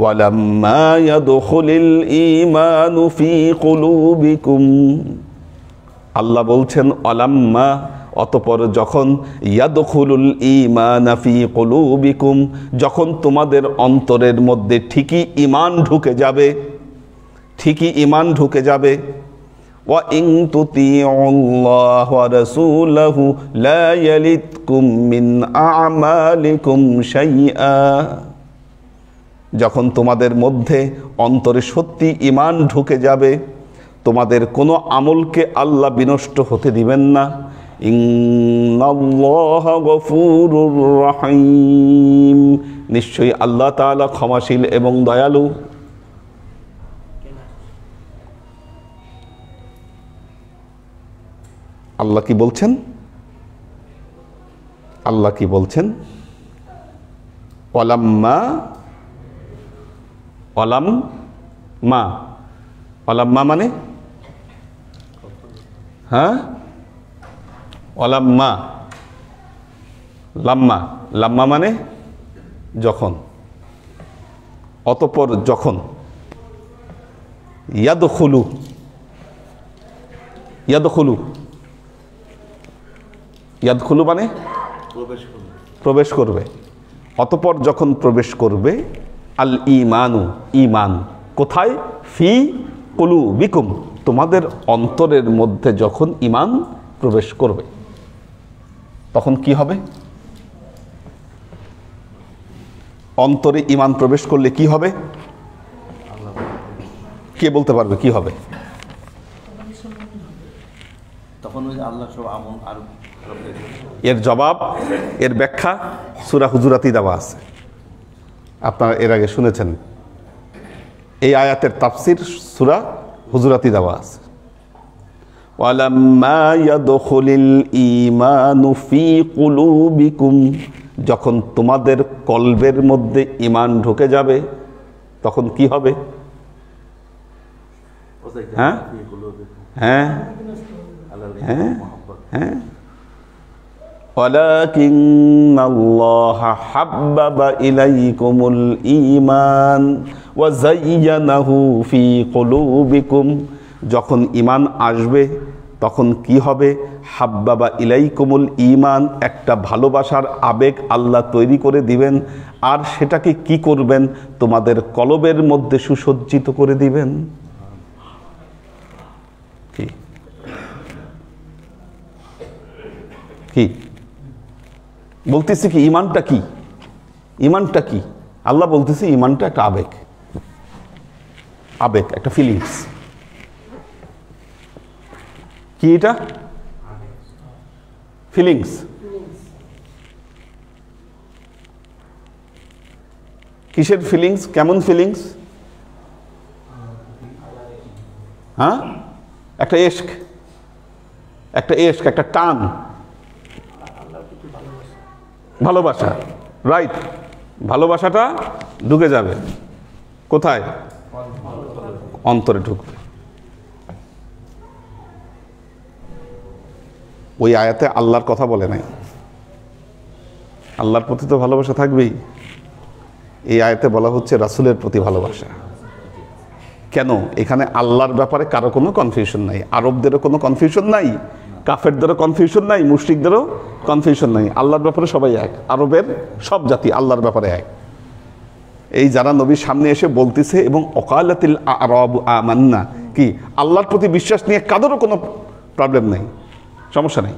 ওয়ালাম্মা ইয়াদখুলিল ঈমানু ফী কুলুবিকুম। আল্লাহ বলছেন ওয়ালাম্মা, অতঃপর যখন, ইয়াদখুলুল ঈমানা ফী কুলুবিকুম, যখন তোমাদের অন্তরের মধ্যে ঠিকই ঈমান ঢুকে যাবে, ঠিকই ঈমান ঢুকে যাবে। ওয়া ইন তুতিউল্লাহ ওয়া রাসূলাহু লা ইয়ালিতকুম মিন আ'মালিকুম শাইআ, যখন তোমাদের মধ্যে অন্তরে সত্যি ঈমান ঢুকে যাবে, তোমাদের কোনো আমলকে আল্লাহ বিনষ্ট হতে দিবেন না। ইন্নাল্লাহা গফুরুর রহিম, নিশ্চয়ই আল্লাহ তাআলা ক্ষমাশীল এবং দয়ালু। আল্লাহ কি বলছেন? আল্লাহ কি বলছেন? ওয়ালাম্মা, ওয়ালাম্মা, ওয়ালাম্মা মানে হ্যাঁ, ওয়ালাম্মা, লাম্মা, লাম্মা মানে যখন, অতঃপর যখন, ইয়াদখুলু, ইয়াদখুলু, ইয়াদখুলু মানে প্রবেশ করবে, অতঃপর যখন প্রবেশ করবে, আল ঈমানু, ঈমান কোথায়? ফি কুলুবিকুম, তোমাদের অন্তরের মধ্যে যখন ঈমান প্রবেশ করবে, তখন কি হবে? অন্তরে ঈমান প্রবেশ করলে কি হবে? কে বলতে পারবে কি হবে? তখন ওই আল্লাহ সব আমল আর এর জবাব, এর ব্যাখ্যা সূরা হুজুরাতে দেওয়া আছে, আপনারা এর আগে শুনেছেন। এই আয়াতের তাফসির সূরা হুজুরাতে দেওয়া আছে। ওয়ালাম্মা ইয়াদখুলিল ঈমানু ফী কুলুবিকুম, যখন তোমাদের কলবের মধ্যে ঈমান ঢুকে যাবে, তখন কি হবে? হ্যাঁ হ্যাঁ হ্যাঁ হ্যাঁ, ওয়ালাকিন্নাল্লাহা হাব্বাবা ইলাইকুমুল ঈমান ওয়া যায়্যানাহু ফী কুলুবিকুম, যখন ঈমান আসবে তখন কি হবে? হাব্বাবা ইলাইকুমুল ঈমান, একটা ভালোবাসার আবেগ আল্লাহ তৈরি করে দিবেন, আর সেটাকে কি করবেন? তোমাদের কলবের মধ্যে সুসজ্জিত করে দিবেন। কি কি বলতেছি? কি ঈমানটা কি? ঈমানটা কি? আল্লাহ বলতেছে ঈমানটা একটা আবেগ, আবেগ, একটা ফিলিংস। কি এটা? ফিলিংস। কিসের ফিলিংস? কেমন ফিলিংস? হ্যাঁ, একটা ইশক, একটা ইশক, একটা টান, ভালোবাসা। রাইট, ভালোবাসাটা ঢুকে যাবে কোথায়? অন্তরে ঢুকবে। ওই আয়াতে আল্লাহর কথা বলে নাই, আল্লাহর প্রতি তো ভালোবাসা থাকবেই। এই আয়াতে বলা হচ্ছে রাসূলের প্রতি ভালোবাসা। কেন? এখানে আল্লাহর ব্যাপারে কারো কোনো কনফিউশন নাই, আরবদেরও কোনো কনফিউশন নাই, কাফেরদেরও কনফিউশন নাই, মুশরিকদেরও কনফিউশন নাই। আল্লাহর ব্যাপারে সবাই এক, আরবের সব জাতি আল্লাহর ব্যাপারে এক। এই যারা নবীর সামনে এসে বলতেছে এবং ওকালাতিল আ'রাবু আমান্না, কি আল্লাহর প্রতি বিশ্বাস নিয়ে কাদেরও কোনো প্রবলেম নেই, সমস্যা নেই।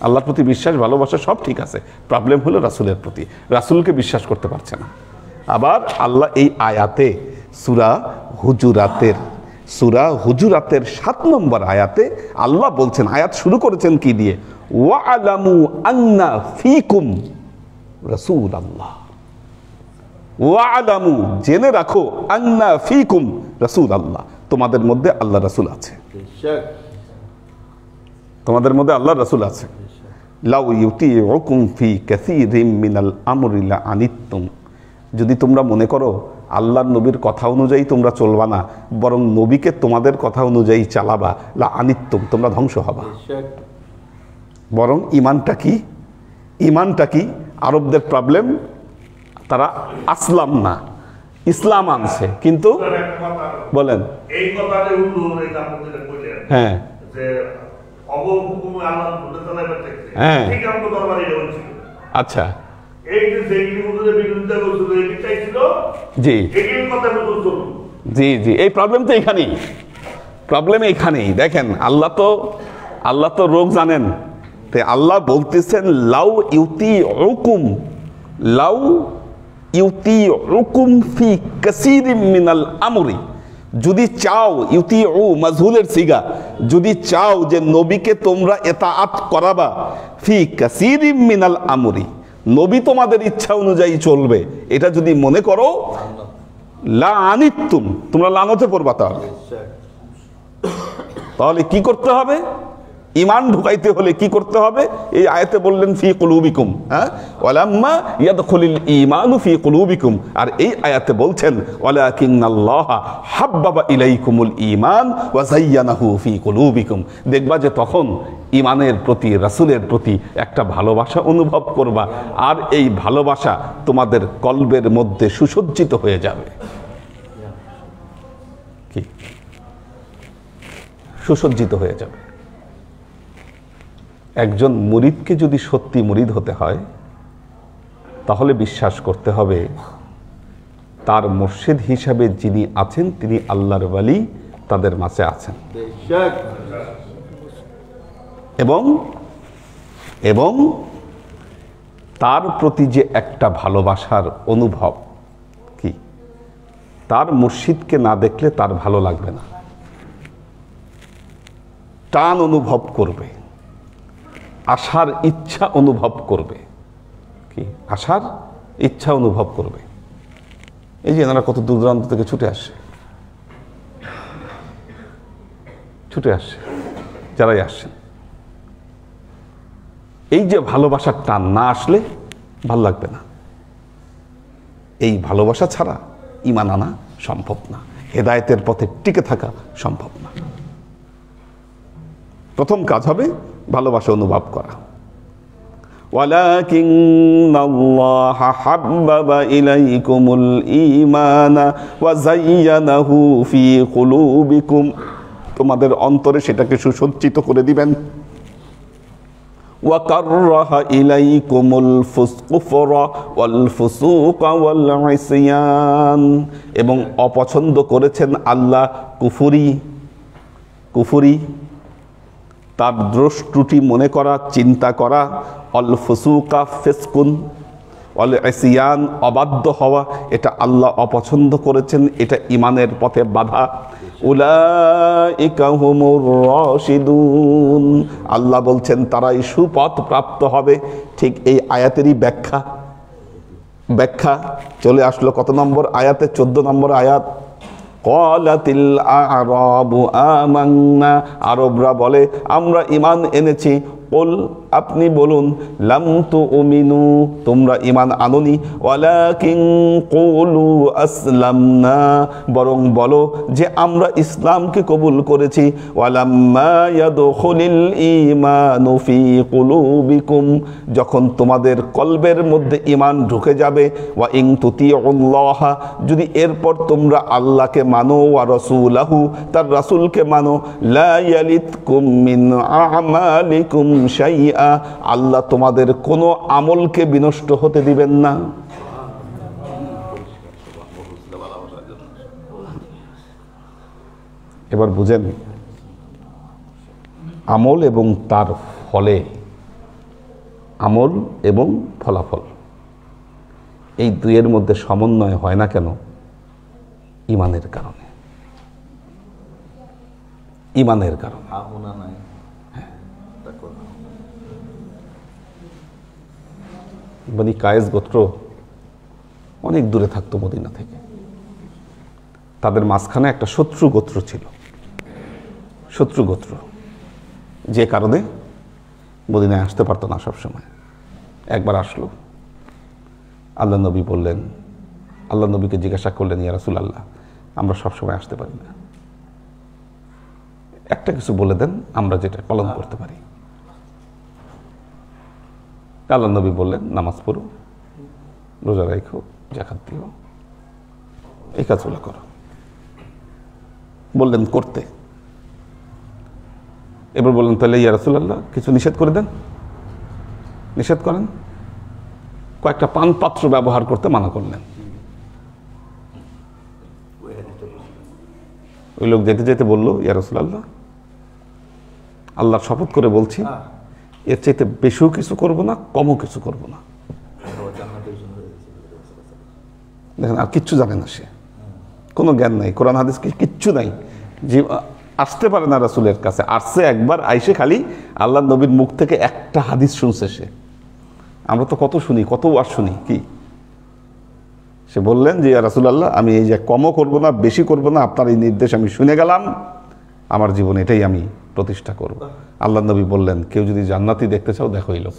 আল্লাহর প্রতি বিশ্বাস, ভালোবাসা সব ঠিক আছে। প্রবলেম হলো রাসূলের প্রতি, রাসূলকে বিশ্বাস করতে পারছে না। আবার আল্লাহ এই আয়াতে সূরা হুজুরাতের 7 নম্বর আয়াতে আল্লাহ বলছেন, আয়াত শুরু করেছেন কি দিয়ে? ওয়া'লামু আন্না ফীকুম রাসূলুল্লাহ, ওয়া'লামু, জেনে রাখো, আন্না ফীকুম রাসূলুল্লাহ, তোমাদের মধ্যে আল্লাহ রাসূল আছে, তোমাদের মধ্যে আল্লাহ রাসূল আছে। লাউ ইউতিউকুম ফি কাসীরিম মিনাল আমরি লা আনিতুম, যদি তোমরা মনে করো আল্লাহর নবীর কথা অনুযায়ী তোমরা চলবা না, বরং নবীকে তোমাদের কথা অনুযায়ী চালাবা, লা আনিতুম, তোমরা ধ্বংস হবা। বরং ইমানটা কি আরবদের প্রবলেম, তারা আসলাম না, ইসলাম আনছে কিন্তু বলেন এই কথাটা হুজুর এই আপনাদের কইলেন হ্যাঁ যে অবহুকুম আল্লাহ বলে চালাবার থেকে হ্যাঁ। ঠিক আমাদের দরবারে হয়েছিল। আচ্ছা এই যে যেগুলি হুজুরের বিরুদ্ধে বলছিল এটাই ছিল, জি এগুলির কথা হুজুর চলুন। জি জি, এই প্রবলেম তো এখানেই দেখেন, আল্লাহ তো রোগ জানেন, তাই আল্লাহ বলতেছেন লাউ ইউতিউকুম ফি কাসীরিম মিনাল আমরি, যদি চাও, ইউতিউ মাজহুলের সিগা, যদি চাও যে নবীকে তোমরা ইতাআত করাবা, ফি কাসীরিম মিনাল আমরি, নবী তোমাদের ইচ্ছা অনুযায়ী চলবে, এটা যদি মনে করো, লা আনিতুম, তোমরা লানতে পড়বা। তাহলে কি করতে হবে? ঈমান ঢুকাইতে হলে কি করতে হবে? এই আয়াতে বললেন ফি কুলুবিকুম, হ্যাঁ, ওয়ালাম্মা ইয়াদখুলুল ঈমানু ফি কুলুবিকুম, আর এই আয়াতে বলছেন ওয়ালাকিন্নাল্লাহা হাব্বাবা ইলাইকুমুল ঈমান ওয়া যায়্যানাহু ফি কুলুবিকুম। দেখবা যে তখন ঈমানের প্রতি, রাসূলের প্রতি একটা ভালোবাসা অনুভব করবা, আর এই ভালোবাসা তোমাদের কলবের মধ্যে সুসজ্জিত হয়ে যাবে। কি সুসজ্জিত হয়ে যাবে। একজন মুরিদকে যদি সত্যি মুরিদ হতে হয়, তাহলে বিশ্বাস করতে হবে তার মুর্শিদ হিসাবে যিনি আছেন তিনি আল্লাহর ওয়ালি, তাদের মাঝে আছেন, এবং তার প্রতি যে একটা ভালোবাসার অনুভব, কি তার মুর্শিদকে না দেখলে তার ভালো লাগবে না, টান অনুভব করবে, আশার ইচ্ছা অনুভব করবে। কি আশার ইচ্ছা অনুভব করবে। এই যে এনারা কত দূর দূরান্ত থেকে ছুটে আসে, যারাই আসেন, এই যে ভালোবাসার টান না আসলে ভাল লাগবে না। এই ভালোবাসা ছাড়া ঈমান আনা সম্ভব না, হেদায়েতের পথে টিকে থাকা সম্ভব না। প্রথম কাজ হবে ভালোবাসা অনুভব করা। ওয়ালাকিন্নাল্লাহা হাব্বাবা ইলাইকুমুল ঈমানা ওয়া যায়্যানাহু ফি কুলুবিকুম, তোমাদের অন্তরে সেটাকে সুসজ্জিত করে দিবেন। ওয়া কাররাহা ইলাইকুমুল ফুসকুফরা ওয়াল ফুসুকা ওয়াল ইসয়ান, এবং অপছন্দ করেছেন আল্লাহ কুফরি, তার দোষ ত্রুটি মনে করা, চিন্তা করা, অল ফুসুকা ফিসকুন, অল ইসয়ান অবাধ্য হওয়া, এটা আল্লাহ অপছন্দ করেছেন, এটা ঈমানের পথে বাধা। উলাইকা হুমুর রাশিদুন, আল্লাহ বলছেন তারাই সুপথ প্রাপ্ত হবে। ঠিক এই আয়াতেরই ব্যাখ্যা চলে আসলো কত নম্বর আয়াতে? 14 নম্বর আয়াত। ক্বালাতিল আ'রাবু আমান্না, আরবরা বলে আমরা ঈমান এনেছি। কুল, আপনি বলুন, লাম তুমিনু, তোমরা ঈমান আনোনি, ওয়ালাকিন কুলু আসলামনা, বরং বলো যে আমরা ইসলামকে কবুল করেছি। ওয়ালাম্মা ইয়াদখুলিল ঈমানু ফি কুলুবিকুম, যখন তোমাদের কলবের মধ্যে ঈমান ঢুকে যাবে। ওয়া ইন তুতিউল্লাহ, যদি এরপর তোমরা আল্লাহকে মানো, ওয়া রাসূলাহু, তার রাসূলকে মানো, লা ইয়ালিতকুম মিন আমালিকুম শাইআ, আল্লাহ তোমাদের কোনো আমলকে বিনষ্ট হতে দিবেন না। এবার বুঝেন, আমল এবং তার ফলে, আমল এবং ফলাফল, এই দুইয়ের মধ্যে সমন্বয় হয় না কেন? ঈমানের কারণে। বনি কায়েস গোত্র অনেক দূরে থাকতো মদিনা থেকে, তাদের মাঝখানে একটা শত্রু গোত্র ছিল, যে কারণে মদিনায় আসতে পারতো না সবসময়। একবার আসলো, আল্লাহ নবী বললেন, আল্লাহ নবীকে জিজ্ঞাসা করলেন, ইয়া রাসূলুল্লাহ, আমরা সবসময় আসতে পারি না, একটা কিছু বলে দেন আমরা যেটা পালন করতে পারি। আল্লাহ নবী বললেন, নামাজ পড়ো, রোজা রাখো, যাকাত দিও, এই কাজগুলো করো। বললেন করতে। এবার বললেন, তাহলে ইয়া রাসূলুল্লাহ কিছু নিষেধ করে দেন। নিষেধ করেন। কয়েকটা পান পাত্র ব্যবহার করতে মানা করলেন। ওই লোক যেতে যেতে বলল, ইয়া রাসূলুল্লাহ, আল্লাহর শপথ করে বলছি, এর চাইতে বেশিও কিছু করব না, কমও কিছু করব না। দেখেন, আর কিচ্ছু জানে না সে, কোনো জ্ঞান নাই, কোরআন হাদিস কিচ্ছু নাই, যে আসতে পারে না রাসূলের কাছে। আসছে একবার, আইসে খালি আল্লাহ নবীর মুখ থেকে একটা হাদিস শুনছে সে। আমরা তো কত শুনি, কত ওয়াজ শুনি। কি সে বললেন যে, ইয়া রাসূলুল্লাহ, আমি এই যে কমও করব না, বেশি করব না, আপনার এই নির্দেশ আমি শুনে গেলাম, আমার জীবনে এটাই আমি প্রতিষ্ঠা করব। আল্লাহ নবী বললেন, কেউ যদি জান্নাতি দেখতে চাও দেখো এই লোক।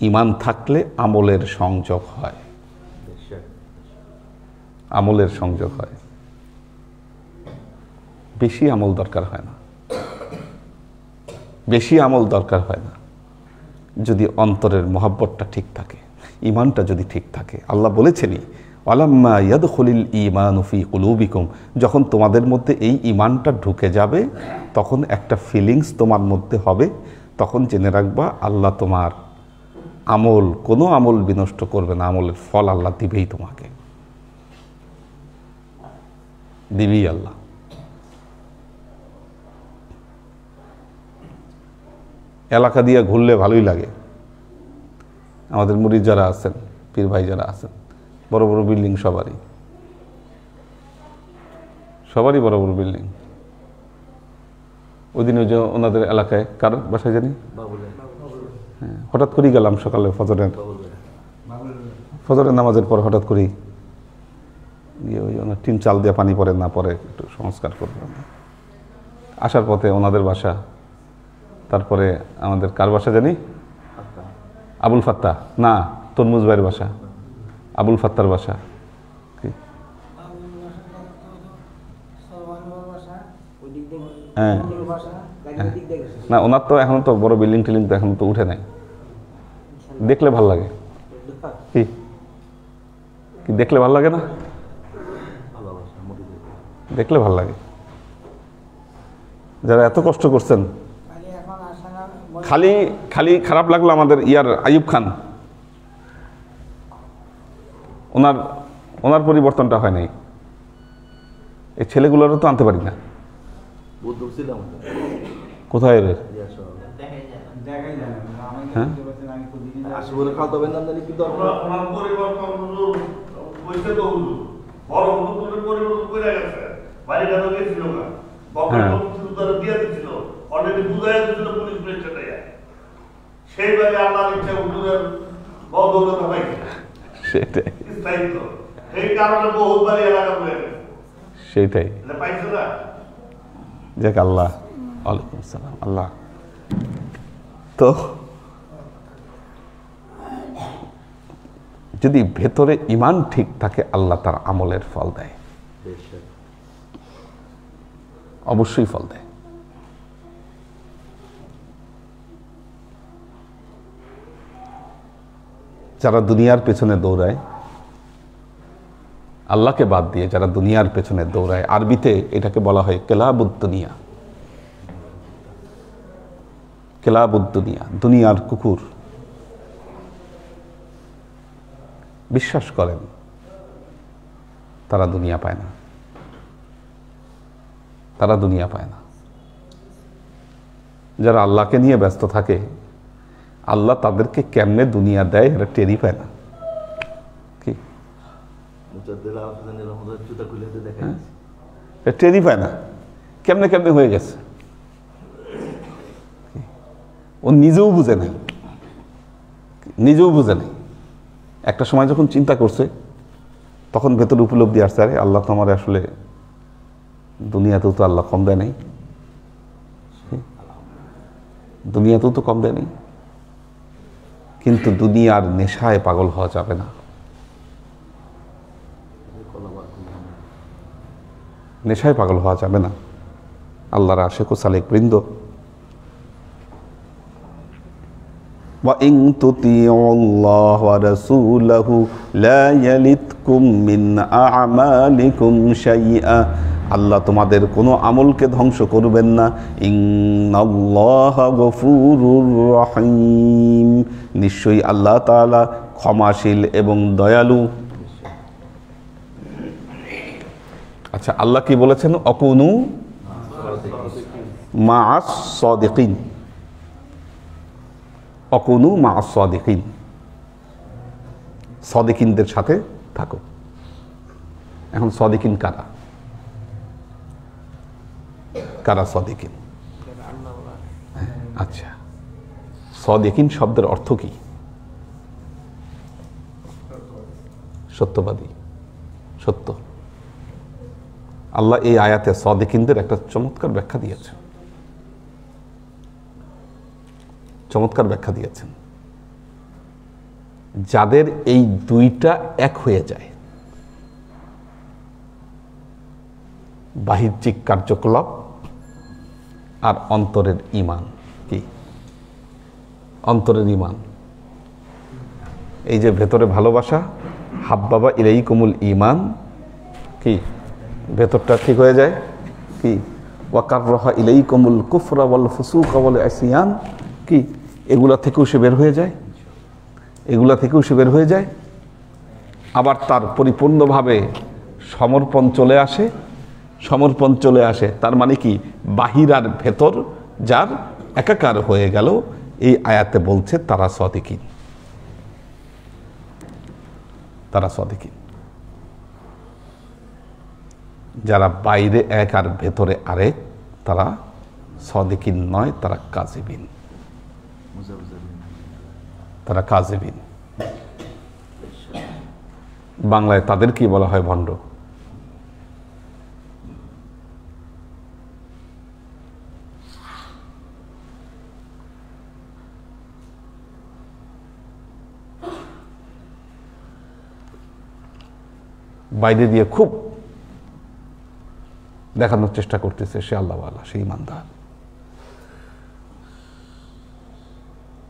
ঈমান থাকলে আমলের সংযোগ হয়, আমলের সংযোগ হয়, বেশি আমল দরকার হয় না, বেশি আমল দরকার হয় না, যদি অন্তরের মহব্বতটা ঠিক থাকে, ঈমানটা যদি ঠিক থাকে। আল্লাহ বলেছেনই, ওয়ালাম্মা ইয়াদখুলিল ঈমানু ফি কুলুবিকুম, যখন তোমাদের মধ্যে এই ঈমানটা ঢুকে যাবে, তখন একটা ফিলিংস তোমার মধ্যে হবে, তখন জেনে রাখবা আল্লাহ তোমার আমল, কোনো আমল বিনষ্ট করবে না, আমলের ফল আল্লাহ দিবেই, তোমাকে দিবেই আল্লাহ। এলাকা দিয়ে ঘুরলে ভালোই লাগে। আমাদের মুরিদ যারা আছেন, পীর ভাই যারা আছেন, বড় বড় বিল্ডিং, সবারই বড় বড় বিল্ডিং। ওই দিন ওই যে ওনাদের এলাকায়, কার বাসায় জানি, হ্যাঁ, হঠাৎ করেই গেলাম সকালে ফজরের নামাজের পর, হঠাৎ করেই গিয়ে ওই ওনার টিন চাল দিয়ে পানি পরে না পরে একটু সংস্কার করবো। আসার পথে ওনাদের বাসা, তারপরে আমাদের কার বাসা জানি, আবুল ফাত্তা, না তরমুজ ভাইয়ের বাসা, আবুল ফাত্তার বাসা। হ্যাঁ, না ওনার তো এখন তো বড় বিল্ডিং টিল্ডিং তো এখন তো উঠে নাই, দেখলে ভাল লাগে। কি কি দেখলে ভাল লাগে না? দেখলে ভাল লাগে। যারা এত কষ্ট করছেন, খালি খালি খারাপ লাগলো আমাদের ইয়ার আইয়ুব খান, ওনার পরিবর্তনটা হয় নাই। এই ছেলেগুলোরও তো আনতে পারি না। কোথায় এর? হ্যাঁ, সেটাই। যাক আল্লাহ, ওয়ালাইকুম আসসালাম। আল্লাহ তো যদি ভেতরে ঈমান ঠিক থাকে, আল্লাহ তার আমলের ফল দেয়, অবশ্যই ফল দেয়। যারা দুনিয়ার পেছনে দৌড়ায়, আল্লাহকে বাদ দিয়ে যারা দুনিয়ার পেছনে দৌড়ায়, আরবিতে এটাকে বলা হয় কেলাবুদ দুনিয়া। কেলাবুদ দুনিয়া, দুনিয়ার কুকুর। বিশ্বাস করেন তারা দুনিয়া পায় না, তারা দুনিয়া পায় না। যারা আল্লাহকে নিয়ে ব্যস্ত থাকে, আল্লাহ তাদেরকে কেমনে দুনিয়া দেয় এরা টেরই পায় না। কি টেরই পায় না, কেমনে কেমনে হয়ে গেছে, ও নিজেও বুঝে নাই, নিজেও বুঝে নাই। একটা সময় যখন চিন্তা করছে, তখন ভেতরে উপলব্ধি আসছে, আরে আল্লাহ তো আমার আসলে দুনিয়াতেও তো আল্লাহ কম দেয় নাই, দুনিয়াতেও তো কম দেয়নি, কিন্তু দুনিয়ার নেশায় পাগল হওয়া যাবে না। নেশায় পাগল হওয়া যাবে না। আল্লাহর আশিক ও সালেক বৃন্দ, وَإِن تُطِيعُوا اللَّهَ وَرَسُولَهُ لَا يَلِتْكُم مِّنْ أَعْمَالِكُمْ شَيْئًا, আল্লাহ তোমাদের কোনো আমলকে ধ্বংস করবেন না। ইন্নাল্লাহা গফুরুর রহিম, নিশ্চয়ই আল্লাহ তাআলা ক্ষমাশীল এবং দয়ালু। আচ্ছা, আল্লাহ কি বলেছেন? অকুনু মা'আস সাদিকিন, অকুনু মা'আস সাদিকিন, সাদিকিনদের সাথে থাকো। এখন সাদিকিন কারা? কারা সাদিকিন? আচ্ছা, সাদিকিন শব্দের অর্থ কি? সত্যবাদী, সত্য। আল্লাহ এই আয়াতে সাদিকিনদের একটা চমৎকার ব্যাখ্যা দিয়েছেন, চমৎকার ব্যাখ্যা দিয়েছেন। যাদের এই দুইটা এক হয়ে যায়, বাহ্যিক কার্যকলাপ আর অন্তরের ঈমান। কি অন্তরের ঈমান? এই যে ভেতরে ভালোবাসা, হাব্বাবা ইলাইকুমুল ঈমান, কি ভেতরটা ঠিক হয়ে যায়। কি ওয়াকাররাহা ইলাইকুমুল কুফরা ওয়াল ফুসুকা ওয়াল ইসয়ান, কি এগুলা থেকেও সে বের হয়ে যায়, এগুলা থেকেও সে বের হয়ে যায়। আবার তার পরিপূর্ণভাবে সমর্পণ চলে আসে, সমর্পণ চলে আসে। তার মানে কি? বাহির আর ভেতর যার একাকার হয়ে গেল। এই আয়াতে বলছে তারা সাদিকিন, তারা সাদিকিন। যারা বাইরে এক আর ভেতরে আরেক, তারা সাদিকিন নয়, তারা কাযিবিন, তারা কাযিবিন। বাংলায় তাদের কি বলা হয়? ভণ্ড। বাইরে দিয়ে খুব দেখানোর চেষ্টা করতেছে সে আল্লাহওয়ালা, সে ঈমানদার,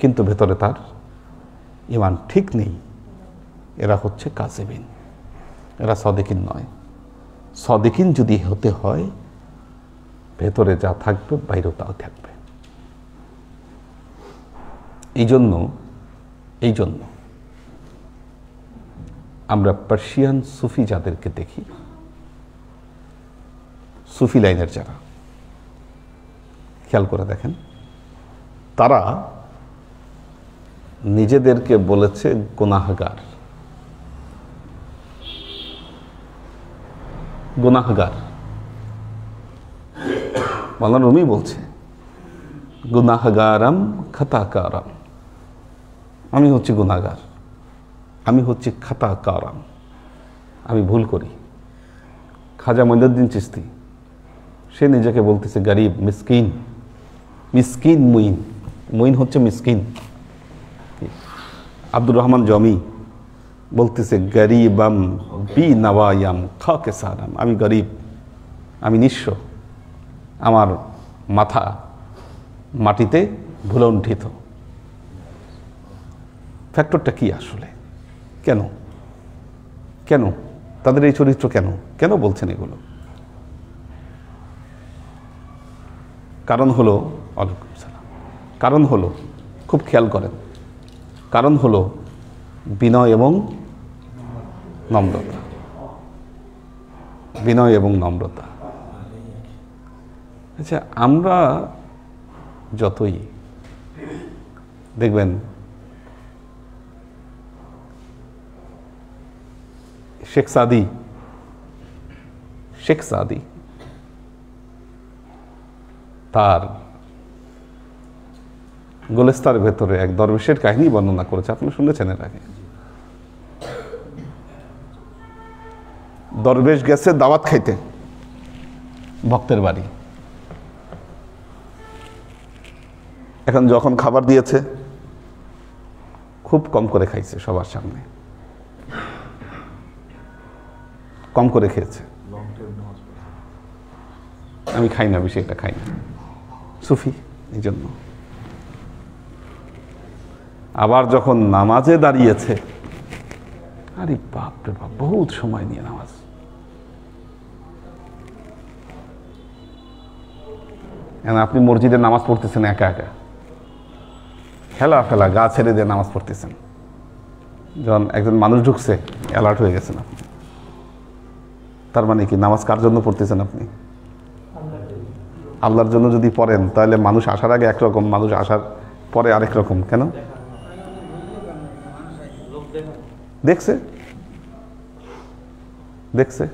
কিন্তু ভেতরে তার ঈমান ঠিক নেই। এরা হচ্ছে কাযিবিন, এরা সাদিকিন নয়। সাদিকিন যদি হতে হয়, ভেতরে যা থাকবে বাইরেও তাও থাকবে। এই জন্য আমরা পার্সিয়ান সুফি যাদেরকে দেখি, সুফি লাইনের যারা, খেয়াল করে দেখেন, তারা নিজেদেরকে বলেছে গুনাহগার, গুনাহগার। মাওলানা রুমি বলছে গুনাহগারাম খাতাকারাম, আমি হচ্ছি গুনাহগার, আমি হচ্ছি খাতাকারাম, আমি ভুল করি। খাজা মঈনুদ্দিন চিশতি সে নিজেকে বলতেছে গরিব, মিসকিন, মিসকিন মুইন, মুইন হচ্ছে মিসকিন। আব্দুর রহমান জমি বলতেছে গরিবাম বি নওয়ায়াম খাকে সারাম, আমি গরিব, আমি নিঃস্ব, আমার মাথা মাটিতে ভুলণ্ঠিত। ফ্যাক্টরটা কি আসলে? কেন কেন তাদের এই চরিত্র? কেন বলছেন এগুলো? কারণ হলো, ওয়ালাইকুম সালাম, কারণ হলো, খুব খেয়াল করেন, কারণ হলো বিনয় এবং নম্রতা, বিনয় এবং নম্রতা। আচ্ছা, আমরা যতই দেখবেন শেখ সাদি তার গোলেস্তার ভেতরে এক দরবেশের কাহিনী বর্ণনা করেছে, আপনি শুনেছেন এর আগে। দরবেশ গেছে দাওয়াত খাইতে ভক্তের বাড়ি। এখন যখন খাবার দিয়েছে খুব কম করে খাইছে, সবার সামনে কম করে খেয়েছে। আমি খাই না, বেশি এটা খাই না, সুফি এই জন্য। আবার যখন নামাজে দাঁড়িয়েছে, আরে বাপ রে বাপ, বহুত সময় নিয়ে নামাজ। আপনি মসজিদে নামাজ পড়তেছেন একা একা, খেলা ফেলা গা ছেড়ে দিয়ে নামাজ পড়তেছেন, যখন একজন মানুষ ঢুকছে অ্যালার্ট হয়ে গেছেন আপনি। তার মানে কি, নামাজ কার জন্য পড়তেছেন আপনি? আল্লাহর জন্য যদি পড়েন তাহলে মানুষ আসার আগে একরকম, মানুষ আসার পরে আরেক রকম। কেন? দেখছে দেখছে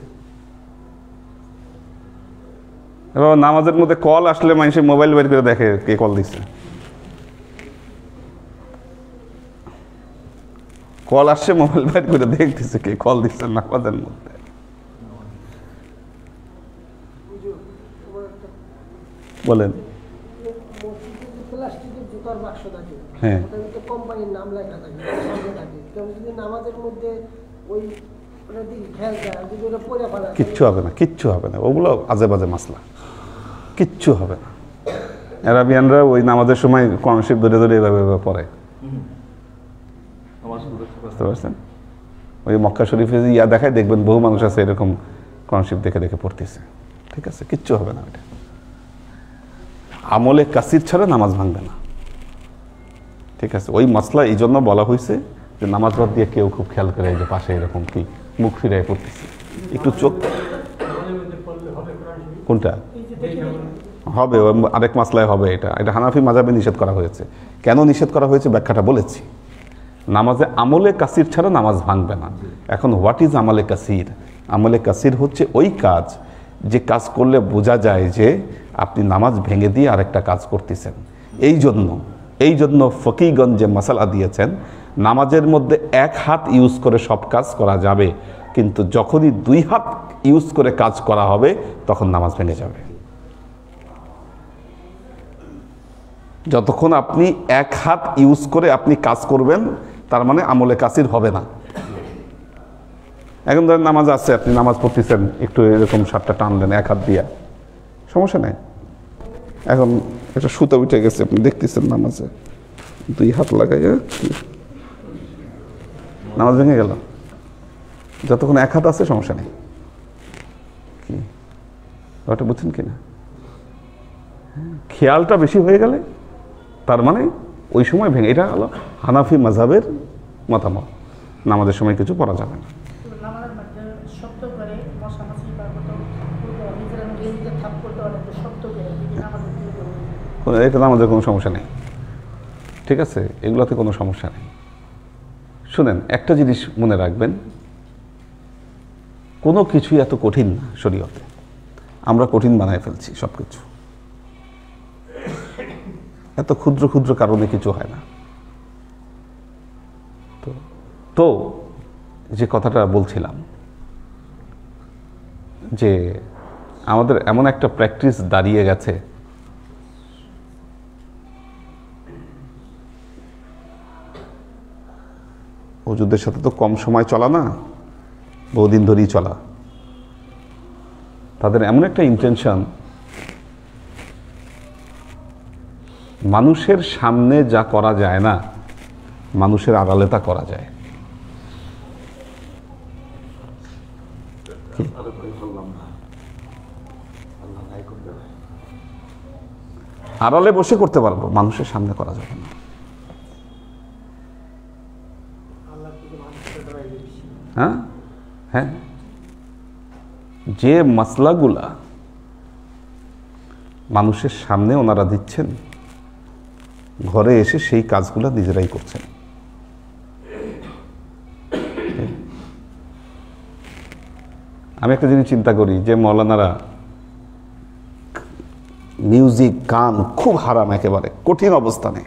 এবার নামাজের মধ্যে কল আসলে মানুষের মোবাইল বের করে দেখে কে কল দিচ্ছে। কল আসছে, মোবাইল বের করে দেখতেছে কে কল দিচ্ছে নামাজের মধ্যে। বলেন। হ্যাঁ, কোম্পানির নাম লেখা থাকে, কেউ যদি নামাজের মধ্যে ওই কিচ্ছু হবে না, কিচ্ছু হবে না, ওগুলো আজে বাজে মাসলা, কিচ্ছু হবে না। আরাবিয়ানরা ওই নামাজের সময় কনশিপ ধরে ধরে এভাবে পড়ে, বুঝতে পারছেন? ওই মক্কা শরীফে ইয়া দেখায়, দেখবেন বহু মানুষ আছে এরকম কনশিপ দেখে দেখে পড়তেছে। ঠিক আছে, কিচ্ছু হবে না। ওইটা আমলে কাসির ছাড়া নামাজ ভাঙবে না। ঠিক আছে, ওই মাসলা এই জন্য বলা হয়েছে যে নামাজ বাদ দিয়ে কেউ খুব খেয়াল করে যে পাশে এরকম কি মুখ ফিরাই পড়তেছে, একটু চোখ। কোনটা হবে? আরেক মাসলায় হবে। এটা এটা হানাফি মাযহাবে নিষেধ করা হয়েছে। কেন নিষেধ করা হয়েছে ব্যাখ্যাটা বলেছি। নামাজে আমলে কাসির ছাড়া নামাজ ভাঙবে না। এখন হোয়াট ইজ আমলে কাসির? আমলে কাসির হচ্ছে ওই কাজ যে কাজ করলে বোঝা যায় যে আপনি নামাজ ভেঙে দিয়ে আরেকটা কাজ করতেছেন। এই জন্য ফকিগণ যে মাসালা দিয়েছেন, নামাজের মধ্যে এক হাত ইউজ করে সব কাজ করা যাবে, কিন্তু যখনই দুই হাত ইউজ করে কাজ করা হবে তখন নামাজ ভেঙে যাবে। যতক্ষণ আপনি এক হাত ইউজ করে আপনি কাজ করবেন, তার মানে আমলে কাসির হবে না। এখন ধরেন নামাজ আছে, আপনি নামাজ পড়তেছেন, একটু এরকম শার্টটা টানলেন এক হাত দিয়া, সমস্যা নেই। এখন একটা সুতা উঠে গেছে, আপনি দেখতেছেন নামাজে, দুই হাত লাগাইয়া নামাজ ভেঙে গেল। যতক্ষণ এক হাত আছে সমস্যা নেই। কি ওটা বুঝছেন কিনা? খেয়ালটা বেশি হয়ে গেলে তার মানে ওই সময় ভেঙে। এটা হলো হানাফি মাযহাবের মতামত, নামাজের সময় কিছু পড়া যাবে না। এটা নামাজের কোনো সমস্যা নেই। ঠিক আছে, এগুলোতে কোনো সমস্যা নেই। শুনেন, একটা জিনিস মনে রাখবেন, কোনো কিছুই এত কঠিন না শরীয়তে। আমরা কঠিন বানায় ফেলছি সব কিছু। এত ক্ষুদ্র ক্ষুদ্র কারণে কিছু হয় না। তো যে কথাটা বলছিলাম যে আমাদের এমন একটা প্র্যাকটিস দাঁড়িয়ে গেছে, হুজুরদের সাথে তো কম সময় চলা না, বহুদিন ধরেই চলা। তাদের এমন একটা ইন্টেনশন, মানুষের সামনে যা করা যায় না, মানুষের আড়ালে তা করা যায়। আড়ালে বসে করতে পারবো, মানুষের সামনে করা যাবে না। হ্যাঁ হ্যাঁ, যে মাসলাগুলা মানুষের সামনে ওনারা দিচ্ছেন, ঘরে এসে সেই কাজগুলা নিজেরাই করছেন। আমি একটা জিনিস চিন্তা করি যে মৌলানারা মিউজিক, গান খুব হারাম, একেবারে কঠিন অবস্থানে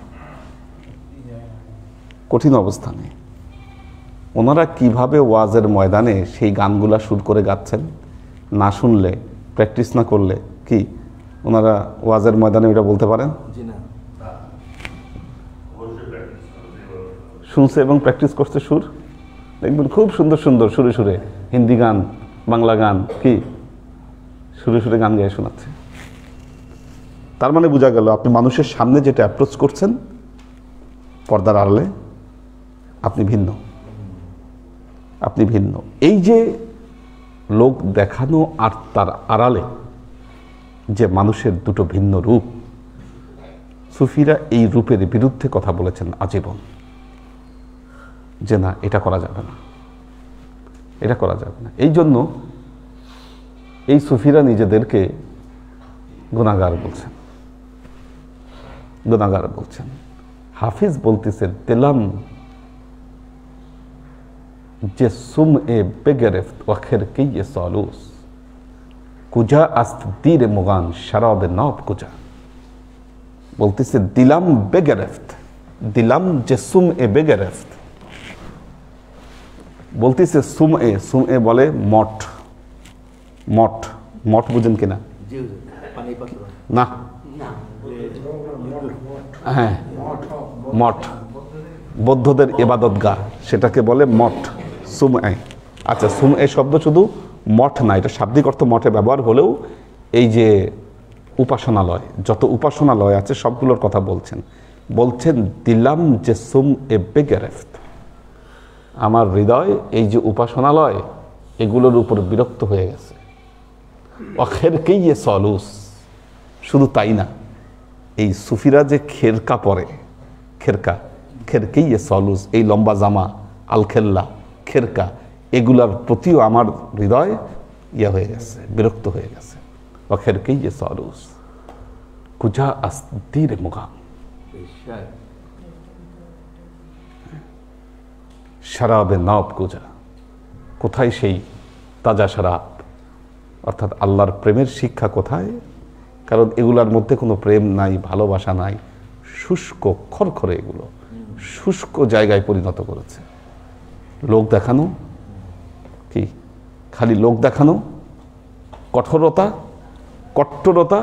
ওনারা কিভাবে ওয়াজের ময়দানে সেই গানগুলা সুর করে গাচ্ছেন, না শুনলে, প্র্যাকটিস না করলে কি ওনারা ওয়াজের ময়দানে এটা বলতে পারেন? শুনছে এবং প্র্যাকটিস করছে সুর, দেখবেন খুব সুন্দর সুন্দর সুরে সুরে হিন্দি গান, বাংলা গান, কি সুরে সুরে গান গায়ে শোনাচ্ছে। তার মানে বোঝা গেল আপনি মানুষের সামনে যেটা অ্যাপ্রোচ করছেন, পর্দার আড়ালে আপনি ভিন্ন, আপনি ভিন্ন। এই যে লোক দেখানো আর তার আড়ালে যে মানুষের দুটো ভিন্ন রূপ, সুফিরা এই রূপের বিরুদ্ধে কথা বলেছেন আজীবন, যে না এটা করা যাবে না, এটা করা যাবে না। এই জন্য এই সুফিরা নিজেদেরকে গুনাহগার বলছেন, গুনাহগার বলছেন। হাফিজ বলতেছে দিলাম যে সুম এ বেগেরেফত ওয়াখের কে ये सालूस কুজা আস্ত দীর মুগান শরাব নব কুজা। বলতেছে দিলাম বেগেরেফত, দিলাম যে সুম এ বেগেরেফত, বলতেছে সুম এ বলে মঠ, মঠ, মঠ বুঝেন কিনা? না, হ্যাঁ মঠ, বৌদ্ধদের ইবাদতগাহ, সেটাকে বলে মঠ, সুমএ। আচ্ছা, সুমএ শব্দ শুধু মঠ না, এটা শাব্দিক অর্থ মঠে ব্যবহার হলেও এই যে উপাসনালয়, যত উপাসনালয় আছে সবগুলোর কথা বলছেন। বলছেন দিলাম যে সুম এ বেগেরেফত, আমার হৃদয় এই যে উপাসনালয় এগুলোর উপর বিরক্ত হয়ে গেছে। অখের কে ये सालूस, শুধু তাই না, এই সুফিরা যে খেরকা পরে, খেরকা, খেরকে ये सालूस, এই লম্বা জামা, আলখেল্লা, খেরকা, এগুলার প্রতিও আমার হৃদয় ইয়া হয়ে গেছে, বিরক্ত হয়ে গেছে। অখের কে ये सालूस কুজা আস্তির মুগাম শরাবে নব কুজা, কোথায় সেই তাজা শরাব, অর্থাৎ আল্লাহর প্রেমের শিক্ষা কোথায়? কারণ এগুলার মধ্যে কোনো প্রেম নাই, ভালোবাসা নাই, শুষ্ক খরখরে, এগুলো শুষ্ক জায়গায় পরিণত করেছে। লোক দেখানো, কি খালি লোক দেখানো, কঠোরতা, কট্টরতা,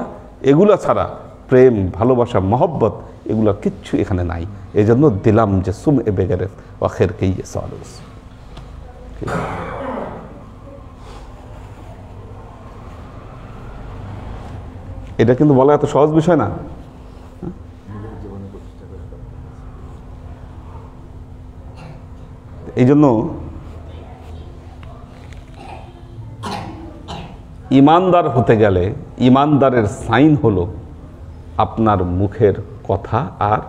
এগুলা ছাড়া প্রেম, ভালোবাসা, মহব্বত এগুলো কিচ্ছু এখানে নাই। এই জন্য দিলাম যে সুম এ বেগেরেফ ওয়াখের কে ये सालूस। এটা কিন্তু বলা এত সহজ বিষয় না। এই জন্য ইমানদার হতে গেলে ইমানদারের সাইন হলো আপনার মুখের কথা আর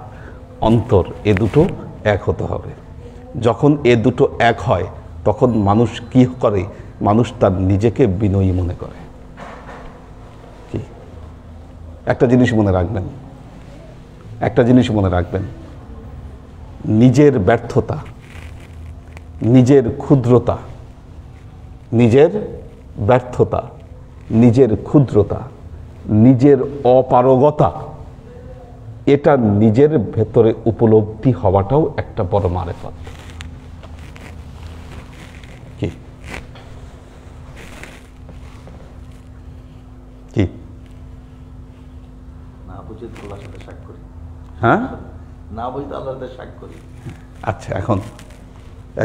অন্তর, এ দুটো এক হতে হবে। যখন এ দুটো এক হয় তখন মানুষ কি করে? মানুষ তার নিজেকে বিনয়ী মনে করে। কি একটা জিনিস মনে রাখবেন, একটা জিনিস মনে রাখবেন, নিজের ব্যর্থতা, নিজের ক্ষুদ্রতা, নিজের ব্যর্থতা, নিজের ক্ষুদ্রতা, নিজের অপারগতা, এটা নিজের ভেতরে উপলব্ধি হওয়াটাও একটা বড় মারেফত। কি কি না বুঝে আল্লাহর সাথে শাক করি, হ্যাঁ, না বুঝে আল্লাহর সাথে শাক করি। আচ্ছা, এখন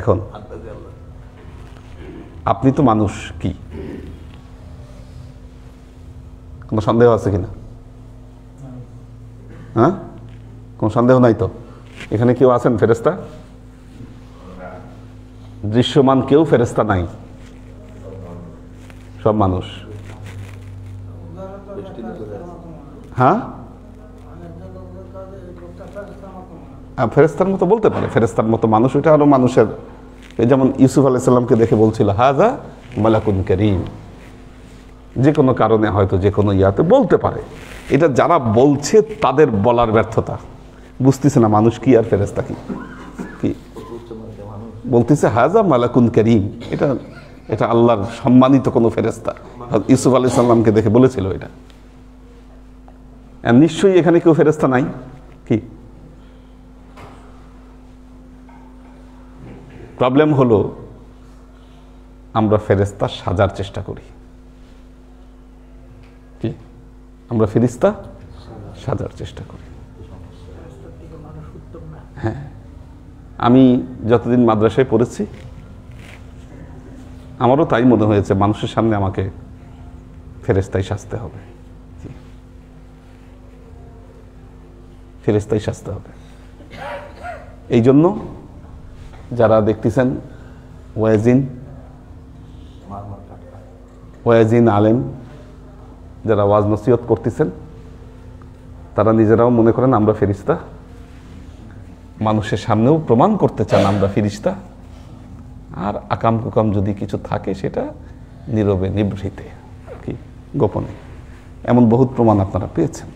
এখন আন্দাজে আল্লাহ। আপনি তো মানুষ, কি কোনো সন্দেহ আছে কিনা? হ্যাঁ, কোনো সন্দেহ নাই তো? এখানে কেউ আছেন ফেরেশতা? দৃশ্যমান কেউ ফেরেশতা নাই, সব মানুষ। হ্যাঁ, ফেরেশতার মতো বলতে পারে, ফেরেশতার মতো মানুষ, ওইটা আরো মানুষের। এই যেমন ইউসুফ আলাইহিস সালামকে দেখে বলছিল হাযা মালাকুন কারীম, যে কোনো কারণে হয়তো যে কোনো ইয়াতে বলতে পারে। এটা যারা বলছে তাদের বলার ব্যর্থতা, বুঝতেছে না মানুষ কি আর ফেরেশতা কি। কি বলতেছে হাযা মালাকুন কারীম, এটা এটা আল্লাহর সম্মানিত কোনো ফেরেশতা। ইউসুফ আলাইহিস সালামকে দেখে বলেছিল এটা। নিশ্চয়ই এখানে কেউ ফেরেশতা নাই। কি প্রবলেম হলো, আমরা ফেরেশতা সাজার চেষ্টা করি। কি আমরা ফেরেশতা সাজার চেষ্টা করি। হ্যাঁ, আমি যতদিন মাদ্রাসায় পড়েছি আমারও তাই মনে হয়েছে মানুষের সামনে আমাকে ফেরেশতাই সাজতে হবে, ফেরেশতাই সাজতে হবে। এই জন্য যারা দেখতেছেন ওয়াজিন আলেম যারা ওয়াজ নসিহত করতেছেন তারা নিজেরাও মনে করেন আমরা ফেরেশতা, মানুষের সামনেও প্রমাণ করতে চান আমরা ফেরেশতা, আর আকাম কুকাম যদি কিছু থাকে সেটা নীরবে নিভৃতে কি গোপনে, এমন বহুত প্রমাণ আপনারা পেয়েছেন।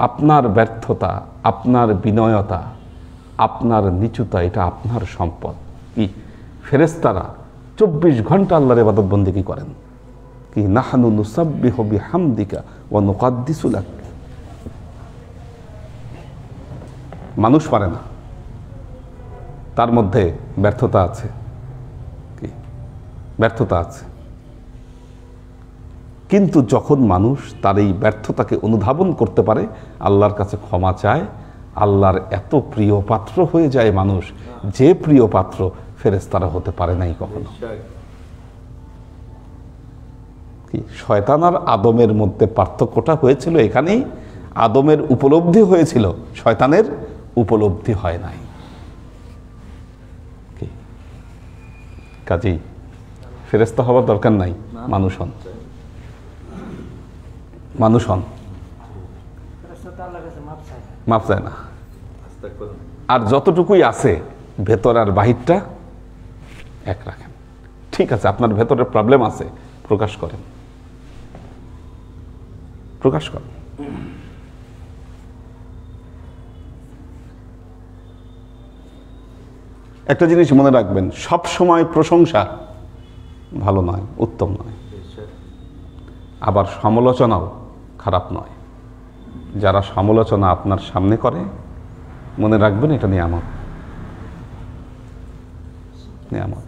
আপনার ব্যর্থতা, আপনার বিনয়তা, আপনার নিচুতা এটা আপনার সম্পদ। কি ফেরেশতারা 24 ঘন্টা আল্লাহর ইবাদত বন্দেগী করেন। কি নাহনু নুসাব্বিহু বিহামদিকা ওয়া নুকাদ্দিসু লাক। মানুষ পারে না, তার মধ্যে ব্যর্থতা আছে, কি ব্যর্থতা আছে। কিন্তু যখন মানুষ তার এই ব্যর্থতাকে অনুধাবন করতে পারে, আল্লাহর কাছে ক্ষমা চায়, আল্লাহর এত প্রিয় পাত্র হয়ে যায় মানুষ, যে প্রিয় পাত্র ফেরেশতারা হতে পারে নাই কখনো। কি শয়তান আর আদমের মধ্যে পার্থক্যটা হয়েছিল এখানেই, আদমের উপলব্ধি হয়েছিল, শয়তানের উপলব্ধি হয় নাই। কি কাজেই ফেরেশতা হওয়ার দরকার নাই, মানুষ হন, মানুষ হন, মাপ চায় না। আর যতটুকুই আছে ভেতর আর বাহিরটা এক রাখেন। ঠিক আছে, আপনার ভেতরে প্রবলেম আছে, প্রকাশ করেন, প্রকাশ করেন। একটা জিনিস মনে রাখবেন, সব সময় প্রশংসা ভালো নয়, উত্তম নয়, আবার সমালোচনাও খারাপ নয়। যারা সমালোচনা আপনার সামনে করে মনে রাখবেন এটা নিয়ামত, নিয়ামত।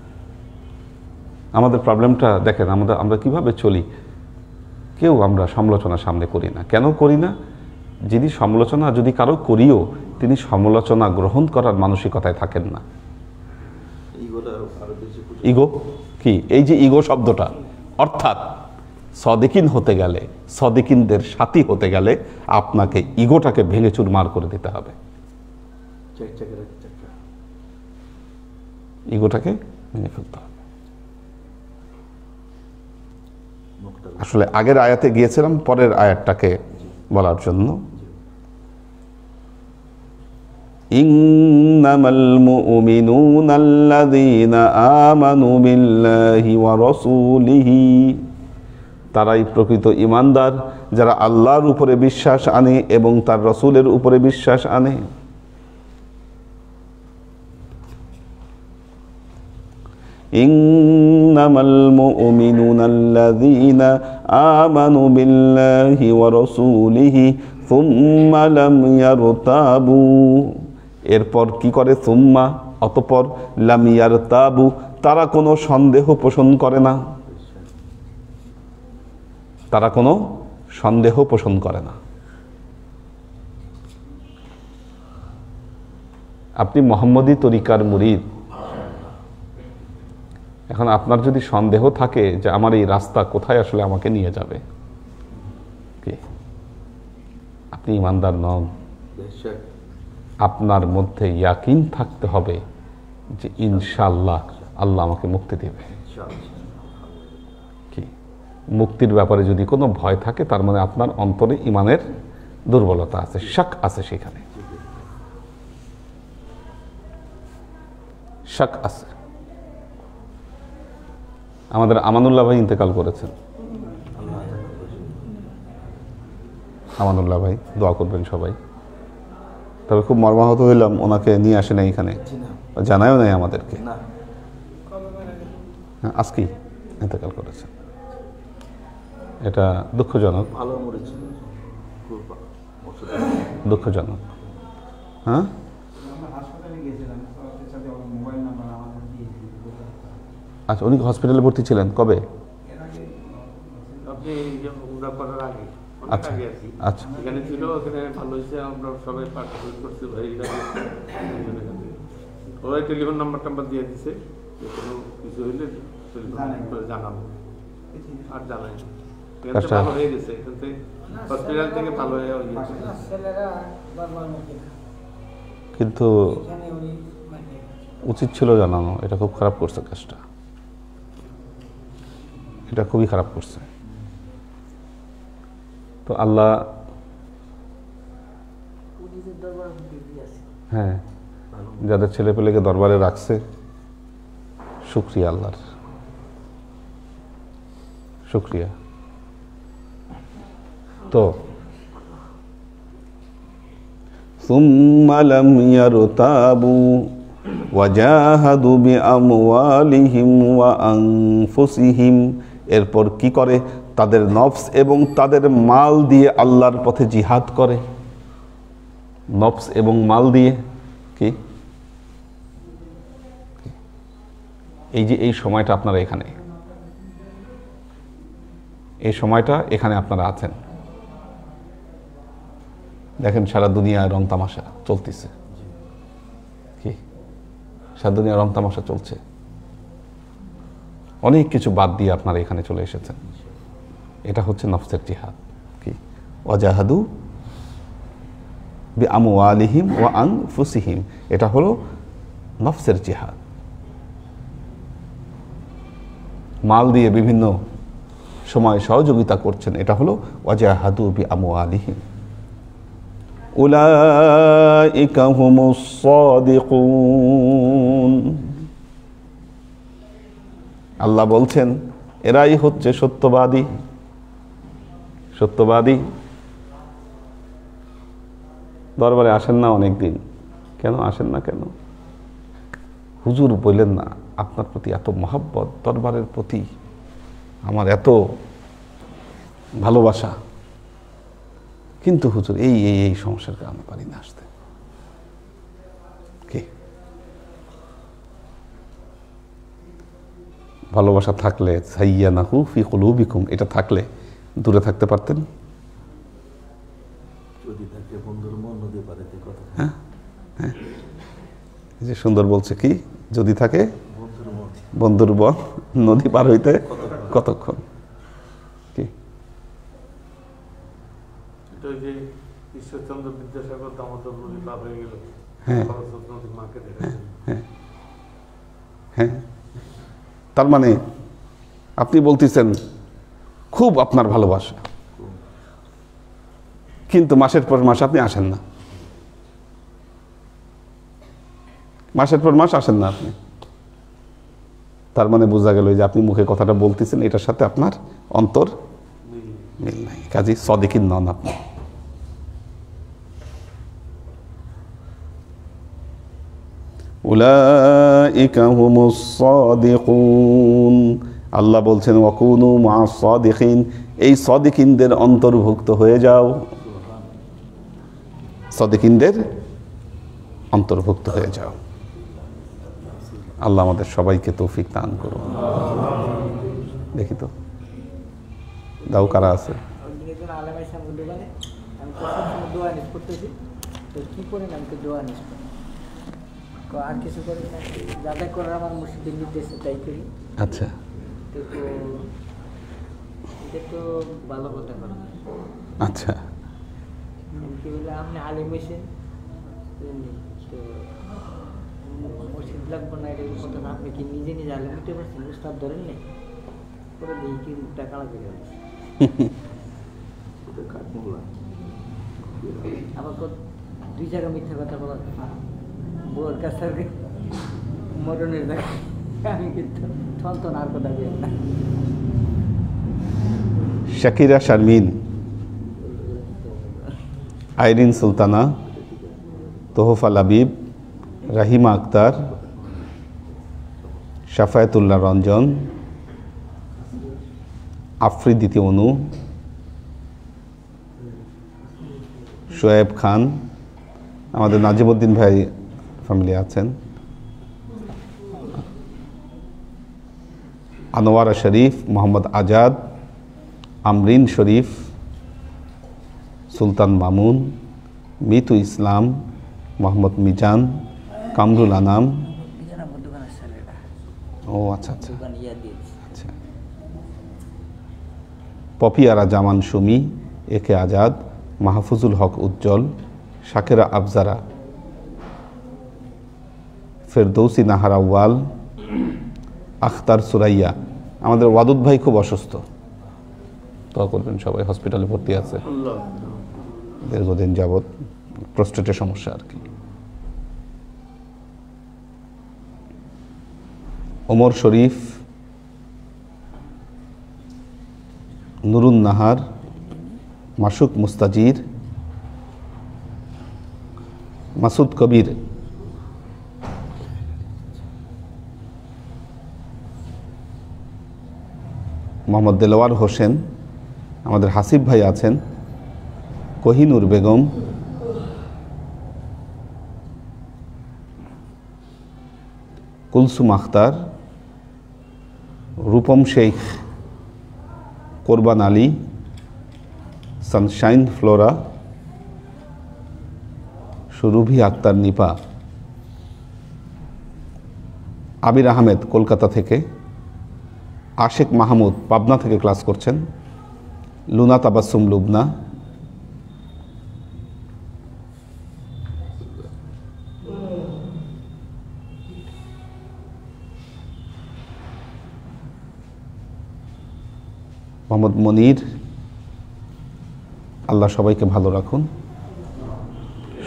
আমাদের প্রবলেমটা দেখেন, আমরা কিভাবে চলি, কেউ আমরা সমালোচনা সামনে করি না। কেন করি না? যিনি সমালোচনা যদি কারো করিও, তিনি সমালোচনা গ্রহণ করার মানসিকতায় থাকেন না। ইগো কি? এই যে ইগো শব্দটা, অর্থাৎ সদিকিন হতে গেলে, সদিকিনদের সাথী হতে গেলে আপনাকে ইগোটাকে ভেঙে চুরমার করে দিতে হবে। ইগোটাকে ভেঙে ফেলতে হবে। আসলে আগের আয়াতে গিয়েছিলাম পরের আয়াতটাকে বলার জন্য। ইন্নামাল মুমিনুনা আল্লাযীনা আমানু বিল্লাহি ওয়া রাসূলিহি, তারাই প্রকৃত ঈমানদার যারা আল্লাহর উপরে বিশ্বাস আনে এবং তার রাসূলের উপরে বিশ্বাস আনে। ইন্নামাল মুমিনুনা আল্লাযীনা আমানু বিল্লাহি ওয়া রাসূলিহি সুম্মা লাম ইয়ারতাবু। এরপর কি করে? সুম্মা, অতঃপর, লাম ইয়ারতাবু, তারা কোনো সন্দেহ পোষণ করে না, তারা কোনো সন্দেহ পোষণ করে না। আপনি মোহাম্মদী তরিকার মুরিদ, এখন আপনার যদি সন্দেহ থাকে যে আমার এই রাস্তা কোথায় আসলে আমাকে নিয়ে যাবে, কি আপনি ঈমানদার নন। আপনার মধ্যে ইয়াকিন থাকতে হবে যে ইনশাআল্লাহ আল্লাহ আমাকে মুক্তি দেবে। কি মুক্তির ব্যাপারে যদি কোনো ভয় থাকে, তার মানে আপনার অন্তরে ঈমানের দুর্বলতা আছে, শাক আছে, সেখানে শাক আছে। আমাদের আমানুল্লাহ ভাই ইন্তেকাল করেছেন। আমানুল্লাহ ভাই, দোয়া করবেন সবাই। তবে খুব মর্মাহত হইলাম, ওনাকে নিয়ে আসে নাই এখানে, জানায়ও নাই আমাদেরকে। হ্যাঁ, আজকেই ইন্তেকাল করেছেন। এটা দুঃখজনক, দুঃখজনক। হ্যাঁ, আচ্ছা, উনি হসপিটালে ভর্তি ছিলেন কবে? আমরা করার আগে অনেক আচ্ছা আগে আছি আচ্ছা এখানে ছিল, ওখানে ভালো হয়েছে, আমরা সবাই পার্টিসিপেট করছি ভাইরা। ওরাই টেলিফোন নাম্বার দিয়ে দিছে, যে কোনো কিছু হইলে টেলিফোন করে জানাবো, আর জানাই না। এখান থেকে ভালো হয়ে গেছে, এখান থেকে হসপিটাল থেকে ভালো হয়ে গেছে। ছেলেরা বারবার মুখে না। কিন্তু এখানে উনি উচিত ছিল জানানো। এটা খুব খারাপ করছে কাজটা, এটা খুবই খারাপ করছে। তো আল্লাহ পুলিশের দরবার বিজি আছে। হ্যাঁ যাদের ছেলে পেলেকে দরবারে রাখছে, শুকরিয়া আল্লাহর, শুকরিয়া। তো ثم لم يرتابوا وجاهدوا بأموالهم وأنفسهم, এরপর কি করে? তাদের নফস এবং তাদের মাল দিয়ে আল্লাহর পথে জিহাদ করে। নফস এবং মাল দিয়ে কি? এই যে এই সময়টা আপনারা এখানে, এই সময়টা এখানে আপনারা আছেন, দেখেন সারা দুনিয়ায় রং তামাশা চলতেছে। কি সারা দুনিয়া রং তামাশা চলছে, অনেক কিছু বাদ দিয়ে আপনারা এখানে চলে এসেছেন। এটা হচ্ছে নফসের জিহাদ। কি ওয়াজাহাদু বিআমওয়ালিহিম ওয়া আনফুসিহিম, এটা হলো নফসের জিহাদ। মাল দিয়ে বিভিন্ন সময় সহযোগিতা করছেন, এটা হলো ওয়াজাহাদু বিআমওয়ালিহিম। উলাইকা হুমুস সাদিকুন, আল্লাহ বলছেন এরাই হচ্ছে সত্যবাদী। সত্যবাদী। দরবারে আসেন না অনেক দিন, কেন আসেন না? কেন? হুজুর বললেন না আপনার প্রতি এত মহব্বত, দরবারের প্রতি আমার এত ভালোবাসা, কিন্তু হুজুর এই এই এই সমস্যার কারণে পারি না আসতে। কি ভালোবাসা থাকলে সাইয়ানাহু ফি কুলুবিকুম, এটা থাকলে দূরে থাকতে পারতেন। যদি থাকে বন্ধুর মন নদী পারেতে কথা, হ্যাঁ হ্যাঁ, এই যে সুন্দর বলছে কি, যদি থাকে বন্ধুর মন বন্ধুর বন নদী পার হইতে কতক্ষণ। কি এটা ওই যে ঈশ্বরচন্দ্র বিদ্যাসাগর দামোদর নদী পার হয়ে গেল, হ্যাঁ সরস্বতী নদীর মাকে দেখেছেন। হ্যাঁ হ্যাঁ, তার মানে আপনি বলতেছেন খুব আপনার ভালোবাসা, কিন্তু মাসের পর মাস আপনি আসেন না, মাসের পর মাস আসেন না আপনি। তার মানে বোঝা গেল যে আপনি মুখে কথাটা বলতেছেন, এটার সাথে আপনার অন্তর মিল নাই, কাজী সদিকিন নন আপনি। উলাইকা হুমুস সাদিকুন, আল্লাহ বলছেন ওয়াকুনু মা'আস সাদিকিন, এই সাদিকিনদের অন্তর্ভুক্ত হয়ে যাও, সাদিকিনদের অন্তর্ভুক্ত হয়ে যাও। আল্লাহ আমাদের সবাইকে তৌফিক দান করুন। দেখি তো দাও কারা আছে। একজন আলেমের সামনে দোকানে আমি প্রথম দোয়া নিস করতেছি, তো কী করেন? আমি তো দোয়া নিস করি, আর কিছু করি না, যাদের করার আমার মুর্শিদের নির্দেশে তাই করি। আচ্ছা তো এটা তো ভালো কথা করেন। আচ্ছা, কি বলে আপনি আলিম হয়েছেন, তো মুর্শিদ লাগবো না, এটা কথা না। আপনি কি নিজে নিজে আলিম হতে পারছেন? উস্তাদ ধরেন নেই করে দিই কি টাকা লাগবে। আবার দুই জায়গায় মিথ্যা কথা বলা, বউর কাছে মরণের দেখা, আমি কিন্তু থন আর কথা বলি না। শাকিরা শারমিন, আইরিন সুলতানা, তোহফা লাবিব, রাহিমা আক্তার, শাফায়াতুল্লাহ রঞ্জন, আফ্রিদিতি অনু, শোয়েব খান, আমাদের নাজিমউদ্দিন ভাই ফ্যামিলি আছেন, আনোয়ারা শরীফ, মোহাম্মদ আজাদ, আমরিন শরীফ, সুলতান মামুন, মিতু ইসলাম, মোহাম্মদ মিজান, কামরুল আনাম। ও আচ্ছা আচ্ছা আচ্ছা। পপিয়ারা জামান সুমি, একে আজাদ, মাহফুজুল হক উজ্জ্বল, শাকেরা আফজারা, ফেরদৌসি নাহার আউয়াল, আখতার সুরাইয়া। আমাদের ওয়াদুদ ভাই খুব অসুস্থ, দোয়া করবেন সবাই, হসপিটালে ভর্তি আছে দীর্ঘদিন যাবৎ, প্রস্টেটের সমস্যা আর কি। ওমর শরীফ, নুরুন নাহার, মাসুক মুস্তাজির, মাসুদ কবির, মোহাম্মদ দেলোয়ার হোসেন, আমাদের হাসিব ভাই আছেন, কোহিনুর বেগম, কুলসুম আখতার, রূপম শেখ, কোরবান আলী, সানশাইন ফ্লোরা, সুরভি আক্তার নিপা, আবির আহমেদ কলকাতা থেকে, আশেক মাহমুদ পাবনা থেকে ক্লাস করছেন, লুনা তাবাসুম লুবনা, মোহাম্মদ মনির। আল্লাহ সবাইকে ভালো রাখুন,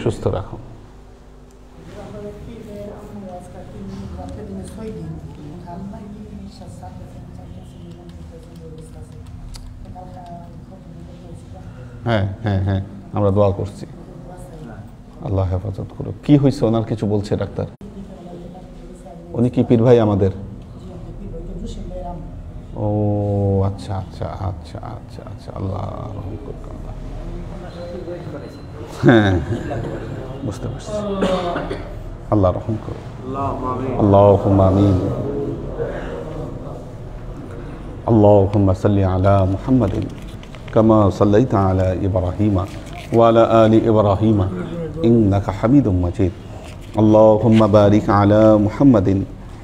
সুস্থ রাখুন। হ্যাঁ হ্যাঁ হ্যাঁ, আমরা দোয়া করছি, আল্লাহ হেফাজত করুক। কি হয়েছে ওনার, কিছু বলছে ডাক্তার? উনি কি পীর ভাই আমাদের? ও আচ্ছা আচ্ছা আচ্ছা আচ্ছা আচ্ছা, আল্লাহ রহম করুক। আল্লাহ, হ্যাঁ বুঝতে পারছি, আল্লাহ রহম করুক। আল্লাহুম্মা আমিন। আল্লাহুম্মা সাল্লি আলা মুহাম্মাদিন কামা সাল্লাইতা আলা ইব্রাহিমা ওয়া আলা আলি ইব্রাহিমা ইন্নাকা হামিদুম মাজিদ। আল্লাহুম্মা বারিক আলা মুহাম্মাদিন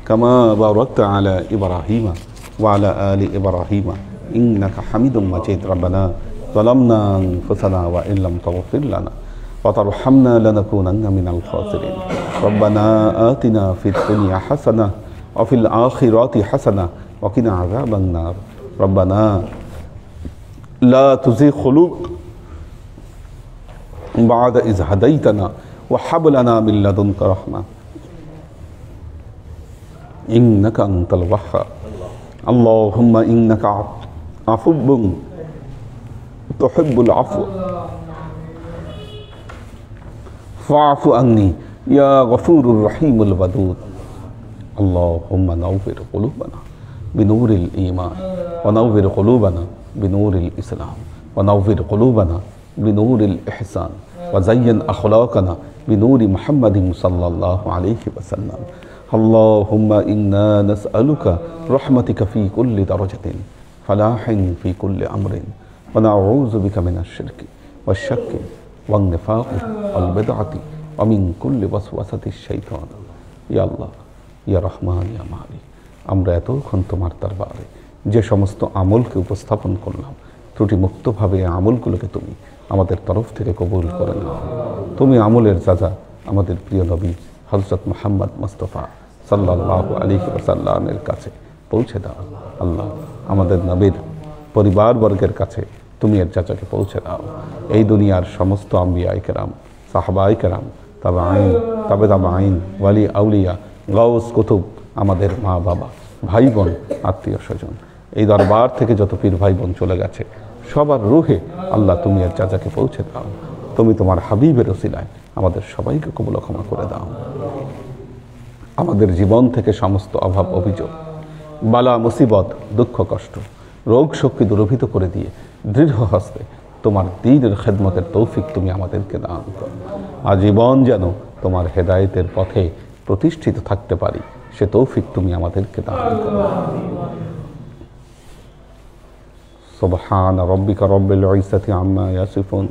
কামা বারাকতা আলা ইব্রাহিমা ওয়া আলা আলি ইব্রাহিমা ইন্নাকা হামিদুম মাজিদ। রব্বানা যালামনা আনফুসানা ওয়া ইন লাম তাগফির লানা ওয়া তারহামনা লানাকুনান্না মিনাল খাসিরিন। রব্বানা আতিনা ফিদ দুনিয়া হাসানাহ ওয়া ফিল আখিরাতি হাসানাহ ওয়া কিনা আযাবান নার। রব্বানা লা তুযিগ কুলুবানা বা'দা ইয হাদাইতানা ওয়া হাব লানা মিন লাদুনকা রাহমা ইন্নাকা আনতাল ওয়াহ্হাব। আল্লাহুম্মা ইন্নাকা আফুব্বুন তুহিব্বুল আফওয়া ফা'ফু আন্নী ইয়া গফুরুর রহিমুল ওয়াদুদ। আল্লাহুম্মা নাওবির কুলুবানা বিনূরিল ঈমান ওয়া নাওবির কুলুবানা বিনূরিল ইসলাম ওয়া নাওবির কুলুবানা বিনূরিল ইহসান ওয়া যায়্যিন আখলাকানা বিনূরি মুহাম্মাদিন সাল্লাল্লাহু আলাইহি ওয়াসাল্লাম। আল্লাহুম্মা ইন্না নাসআলুকা রাহমাতিকা ফি কুল্লি দারাজাতিন ফালাহিন ফি কুল্লি আমরিন ওয়া নাউযু বিকা মিনাশ শিরকি ওয়াশ শাক্কি ওয়ান নিফাকি ওয়াল বিদআতি ওয়া মিন কুল্লি ওয়াসওয়াসাতিশ শাইতান। ইয়া আল্লাহ, ইয়া রহমান, ইয়া মালিক, আমরা এতক্ষণ তোমার দরবারে যে সমস্ত আমলকে উপস্থাপন করলাম, ত্রুটিমুক্তভাবে আমলগুলোকে তুমি আমাদের তরফ থেকে কবুল করে নাও। তুমি আমলের যাজা আমাদের প্রিয় নবী হযরত মুহাম্মদ মুস্তাফা সাল্লাল্লাহু আলাইহি ওয়াসাল্লামের কাছে পৌঁছে দাও। আল্লাহ, আমাদের নবীর পরিবারবর্গের কাছে তুমি এর যাজাকে পৌঁছে দাও। এই দুনিয়ার সমস্ত আম্বিয়ায়ে কেরাম, সাহাবায়ে কেরাম, তাবেঈন, তাবে তাবেঈন, ওয়ালি আউলিয়া, গাউস, কুতুব, আমাদের মা বাবা, ভাই বোন, আত্মীয় স্বজন, এই দরবার থেকে যত পীর ভাই বোন চলে গেছে সবার রুহে আল্লাহ তুমি এর যাজাকে পৌঁছে দাও। তুমি তোমার হাবিবের ওসিলায় আমাদের সবাইকে কবুল ক্ষমা করে দাও। আমাদের জীবন থেকে সমস্ত অভাব অভিযোগ, বালা মুসিবত, দুঃখ কষ্ট, রোগ শক্তি দূরভূত করে দিয়ে দৃঢ় হস্তে তোমার দ্বীনের খেদমতের তৌফিক তুমি আমাদেরকে দান করো। আজীবন যেন তোমার হেদায়েতের পথে প্রতিষ্ঠিত থাকতে পারি সে তৌফিক তুমি আমাদেরকে দান করো। সুবহান রাব্বিকা রব্বিল ইজ্জাতি আম্মা ইয়াসিফুন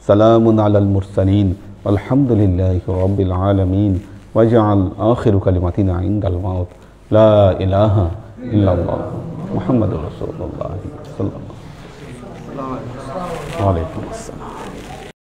সালামুন আলাল মুরসালিন আলহামদুলিল্লাহি রাব্বিল আলামিন ওয়াজআল আখিরু কালিমাতিনা ইনদাল মাউত লা ইলাহা ইল্লাল্লাহ মুহাম্মাদুর রাসূলুল্লাহ সাল্লাল্লাহু আলাইহি ওয়া সাল্লাম। ওয়া আলাইকুম আসসালাম।